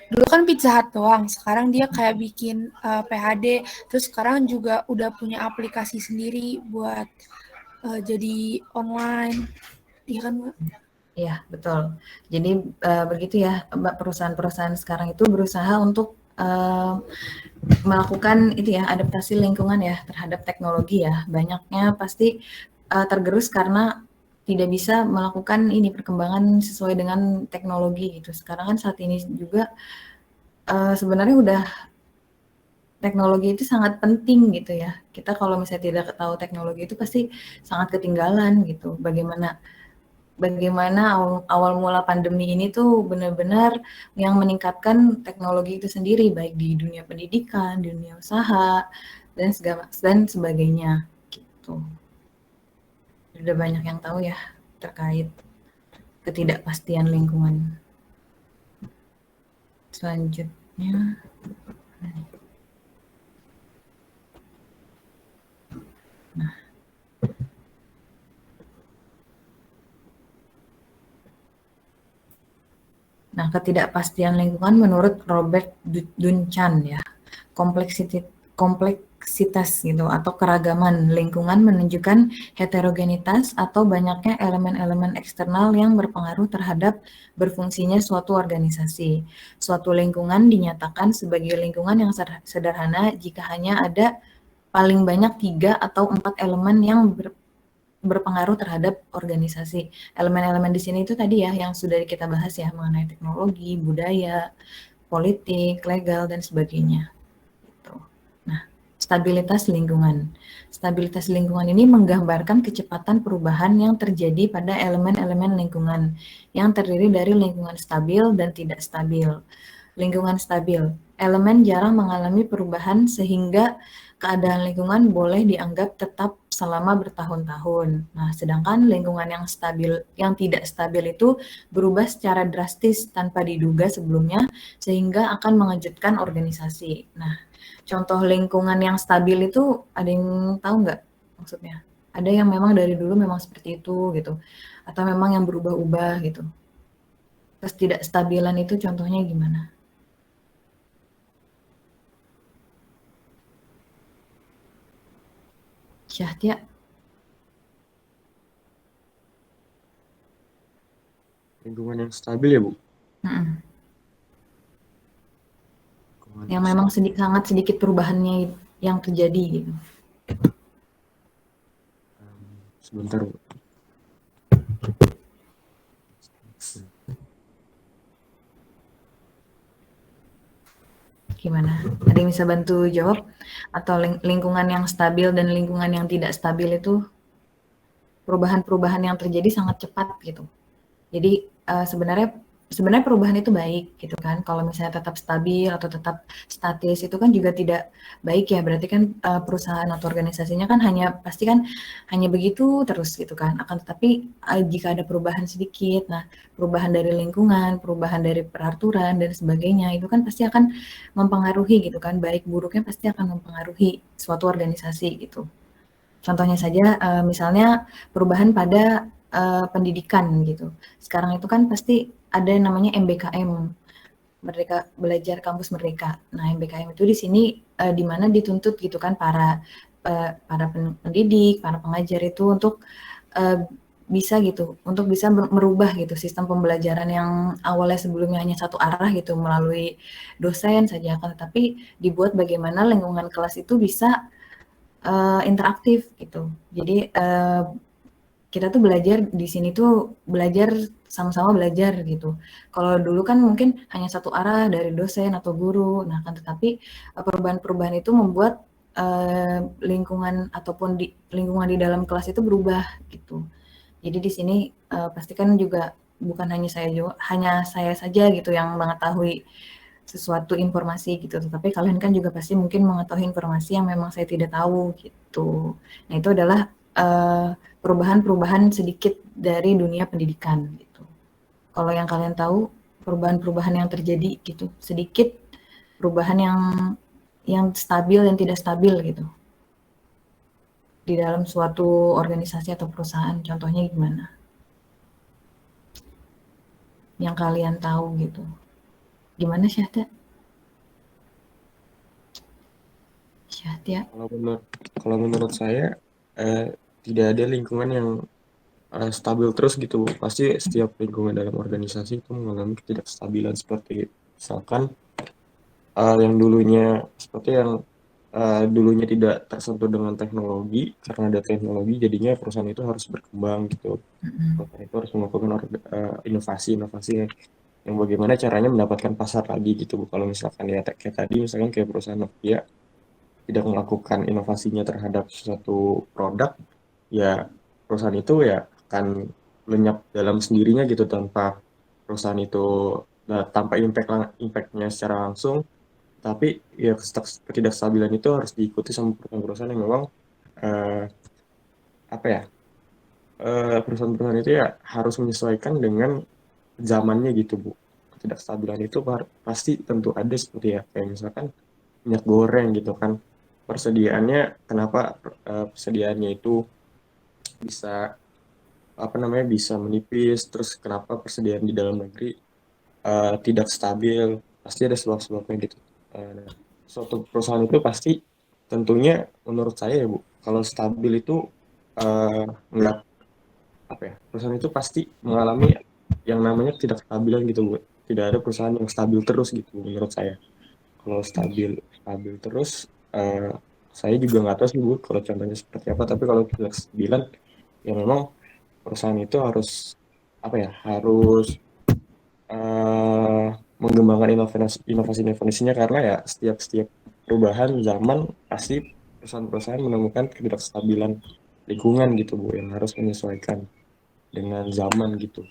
Dulu kan Pizza Hut doang, sekarang dia kayak bikin PHD, terus sekarang juga udah punya aplikasi sendiri buat jadi online. Iya kan Bu? Iya betul. Jadi begitu ya perusahaan-perusahaan sekarang itu berusaha untuk melakukan itu ya adaptasi lingkungan ya terhadap teknologi ya. Banyaknya pasti tergerus karena tidak bisa melakukan ini perkembangan sesuai dengan teknologi gitu. Sekarang kan saat ini juga sebenarnya udah teknologi itu sangat penting gitu ya. Kita kalau misalnya tidak tahu teknologi itu pasti sangat ketinggalan gitu. Bagaimana awal mula pandemi ini tuh benar-benar yang meningkatkan teknologi itu sendiri baik di dunia pendidikan, di dunia usaha dan sebagainya gitu. Sudah banyak yang tahu ya terkait ketidakpastian lingkungan. Selanjutnya nah Nah, ketidakpastian lingkungan menurut Robert Duncan ya, kompleksitas gitu atau keragaman lingkungan menunjukkan heterogenitas atau banyaknya elemen-elemen eksternal yang berpengaruh terhadap berfungsinya suatu organisasi. Suatu lingkungan dinyatakan sebagai lingkungan yang sederhana jika hanya ada paling banyak 3 atau 4 elemen yang berpengaruh terhadap organisasi. Elemen-elemen di sini itu tadi ya yang sudah kita bahas ya mengenai teknologi, budaya, politik, legal dan sebagainya. Gitu. Nah, stabilitas lingkungan. Stabilitas lingkungan ini menggambarkan kecepatan perubahan yang terjadi pada elemen-elemen lingkungan yang terdiri dari lingkungan stabil dan tidak stabil. Lingkungan stabil. Elemen jarang mengalami perubahan sehingga keadaan lingkungan boleh dianggap tetap selama bertahun-tahun. Nah, sedangkan lingkungan yang stabil, yang tidak stabil itu berubah secara drastis tanpa diduga sebelumnya sehingga akan mengejutkan organisasi. Nah, contoh lingkungan yang stabil itu ada yang tahu nggak maksudnya? Ada yang memang dari dulu memang seperti itu gitu, atau memang yang berubah-ubah gitu. Terus tidak stabilan itu contohnya gimana? Syahtia. Lingkungan yang stabil ya, Bu? Yang memang sangat sedikit perubahannya yang terjadi gitu. Sebentar, Bu. Gimana? Ada yang bisa bantu jawab? Atau lingkungan yang stabil dan lingkungan yang tidak stabil itu perubahan-perubahan yang terjadi sangat cepat gitu. Jadi sebenarnya perubahan itu baik gitu kan. Kalau misalnya tetap stabil atau tetap statis itu kan juga tidak baik ya. Berarti kan perusahaan atau organisasinya kan pasti kan hanya begitu terus gitu kan. Akan tetapi jika ada perubahan sedikit, nah perubahan dari lingkungan, perubahan dari peraturan dan sebagainya itu kan pasti akan mempengaruhi gitu kan. Baik buruknya pasti akan mempengaruhi suatu organisasi gitu. Contohnya saja misalnya perubahan pada pendidikan gitu. Sekarang itu kan pasti ada yang namanya MBKM, Merdeka Belajar Kampus Merdeka. Nah, MBKM itu di sini di mana dituntut gitu kan para pendidik, para pengajar itu untuk bisa gitu, untuk bisa merubah gitu sistem pembelajaran yang awalnya sebelumnya hanya satu arah gitu melalui dosen saja, akan tetapi dibuat bagaimana lingkungan kelas itu bisa interaktif gitu. Jadi kita tuh belajar di sini tuh belajar sama-sama belajar gitu. Kalau dulu kan mungkin hanya satu arah dari dosen atau guru. Nah, kan tetapi perubahan-perubahan itu membuat lingkungan ataupun lingkungan di dalam kelas itu berubah gitu. Jadi di sini pastikan juga bukan hanya saya saja gitu yang mengetahui sesuatu informasi gitu, tetapi kalian kan juga pasti mungkin mengetahui informasi yang memang saya tidak tahu gitu. Nah, itu adalah perubahan-perubahan sedikit dari dunia pendidikan gitu. Kalau yang kalian tahu perubahan-perubahan yang terjadi gitu, sedikit perubahan yang stabil dan tidak stabil gitu di dalam suatu organisasi atau perusahaan, contohnya gimana? Yang kalian tahu gitu. Gimana Syahtia? Syahtia? Kalau menurut saya tidak ada lingkungan yang stabil terus gitu. Pasti setiap lingkungan dalam organisasi itu mengalami ketidakstabilan seperti misalkan yang dulunya dulunya tidak tersentuh dengan teknologi, karena ada teknologi jadinya perusahaan itu harus berkembang gitu. Perusahaan itu harus melakukan inovasi-inovasi yang bagaimana caranya mendapatkan pasar lagi gitu. Kalau misalkan ya kayak tadi misalkan kayak perusahaan Nokia tidak melakukan inovasinya terhadap suatu produk, ya perusahaan itu ya akan lenyap dalam sendirinya gitu tanpa perusahaan itu tanpa impactnya secara langsung. Tapi ya ketidakstabilan itu harus diikuti sama perusahaan-perusahaan yang memang perusahaan-perusahaan itu ya harus menyesuaikan dengan zamannya gitu, Bu. Ketidakstabilan itu pasti tentu ada seperti ya kayak misalkan minyak goreng gitu kan, persediaannya kenapa persediaannya itu bisa bisa menipis, terus kenapa persediaan di dalam negeri tidak stabil, pasti ada sebab-sebabnya gitu. Suatu perusahaan itu pasti tentunya menurut saya ya Bu, kalau stabil itu nggak apa ya, perusahaan itu pasti mengalami yang namanya tidak stabilan gitu Bu. Tidak ada perusahaan yang stabil terus gitu menurut saya. Kalau stabil terus, saya juga nggak tahu sih Bu kalau contohnya seperti apa, tapi kalau tidak stabilan ya memang perusahaan itu harus apa ya, harus mengembangkan inovasinya karena ya setiap perubahan zaman pasti perusahaan-perusahaan menemukan ketidakstabilan lingkungan gitu Bu yang harus menyesuaikan dengan zaman gitu.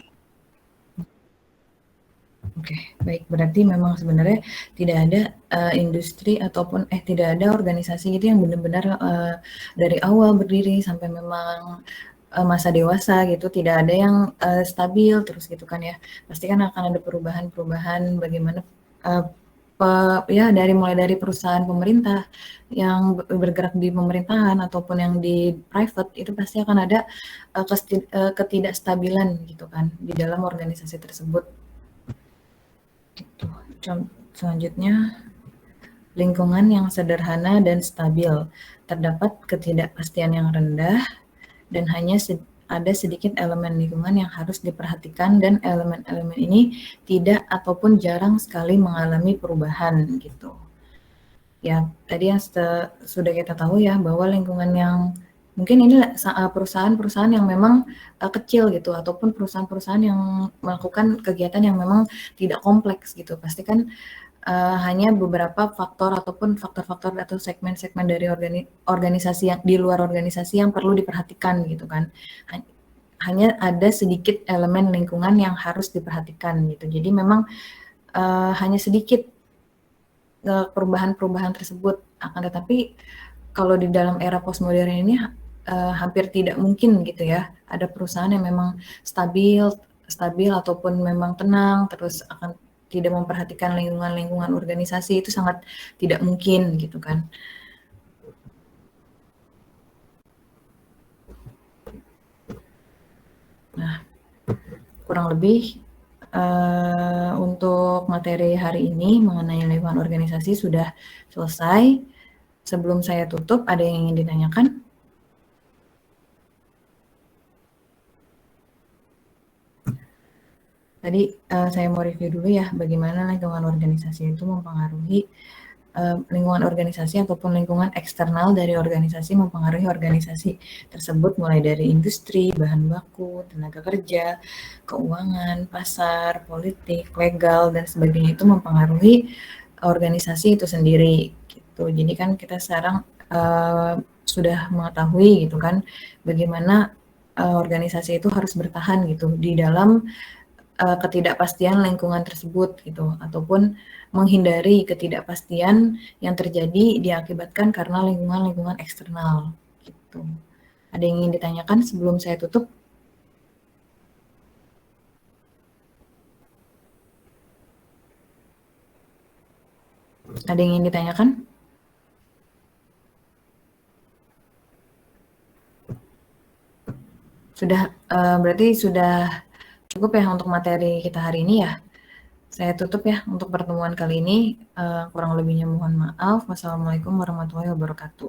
Oke, baik. Berarti memang sebenarnya tidak ada industri ataupun tidak ada organisasi gitu yang benar-benar dari awal berdiri sampai memang masa dewasa gitu, tidak ada yang stabil terus gitu kan ya. Pasti kan akan ada perubahan-perubahan bagaimana ya mulai dari perusahaan pemerintah yang bergerak di pemerintahan ataupun yang di private itu pasti akan ada ketidakstabilan gitu kan di dalam organisasi tersebut. Gitu. Selanjutnya, lingkungan yang sederhana dan stabil, terdapat ketidakpastian yang rendah, dan hanya ada sedikit elemen lingkungan yang harus diperhatikan dan elemen-elemen ini tidak ataupun jarang sekali mengalami perubahan gitu. Ya, tadi yang sudah kita tahu ya bahwa lingkungan yang mungkin ini perusahaan-perusahaan yang memang kecil gitu ataupun perusahaan-perusahaan yang melakukan kegiatan yang memang tidak kompleks gitu. Pasti kan hanya beberapa faktor ataupun faktor-faktor atau segmen-segmen dari organisasi yang di luar organisasi yang perlu diperhatikan gitu kan. Hanya ada sedikit elemen lingkungan yang harus diperhatikan gitu. Jadi memang hanya sedikit perubahan-perubahan tersebut, akan tetapi kalau di dalam era postmodern ini hampir tidak mungkin gitu ya. Ada perusahaan yang memang stabil ataupun memang tenang terus akan tidak memperhatikan lingkungan organisasi, itu sangat tidak mungkin gitu kan. Nah, kurang lebih untuk materi hari ini mengenai lingkungan organisasi sudah selesai. Sebelum saya tutup, ada yang ingin ditanyakan? Tadi saya mau review dulu ya bagaimana lingkungan organisasi itu mempengaruhi lingkungan organisasi ataupun lingkungan eksternal dari organisasi mempengaruhi organisasi tersebut, mulai dari industri, bahan baku, tenaga kerja, keuangan, pasar, politik, legal, dan sebagainya itu mempengaruhi organisasi itu sendiri gitu. Jadi kan kita sekarang sudah mengetahui gitu kan bagaimana organisasi itu harus bertahan gitu di dalam ketidakpastian lingkungan tersebut gitu, ataupun menghindari ketidakpastian yang terjadi diakibatkan karena lingkungan eksternal gitu. Ada yang ingin ditanyakan sebelum saya tutup? Ada yang ingin ditanyakan? Sudah, berarti sudah cukup ya untuk materi kita hari ini ya. Saya tutup ya untuk pertemuan kali ini. Kurang lebihnya mohon maaf. Wassalamualaikum warahmatullahi wabarakatuh.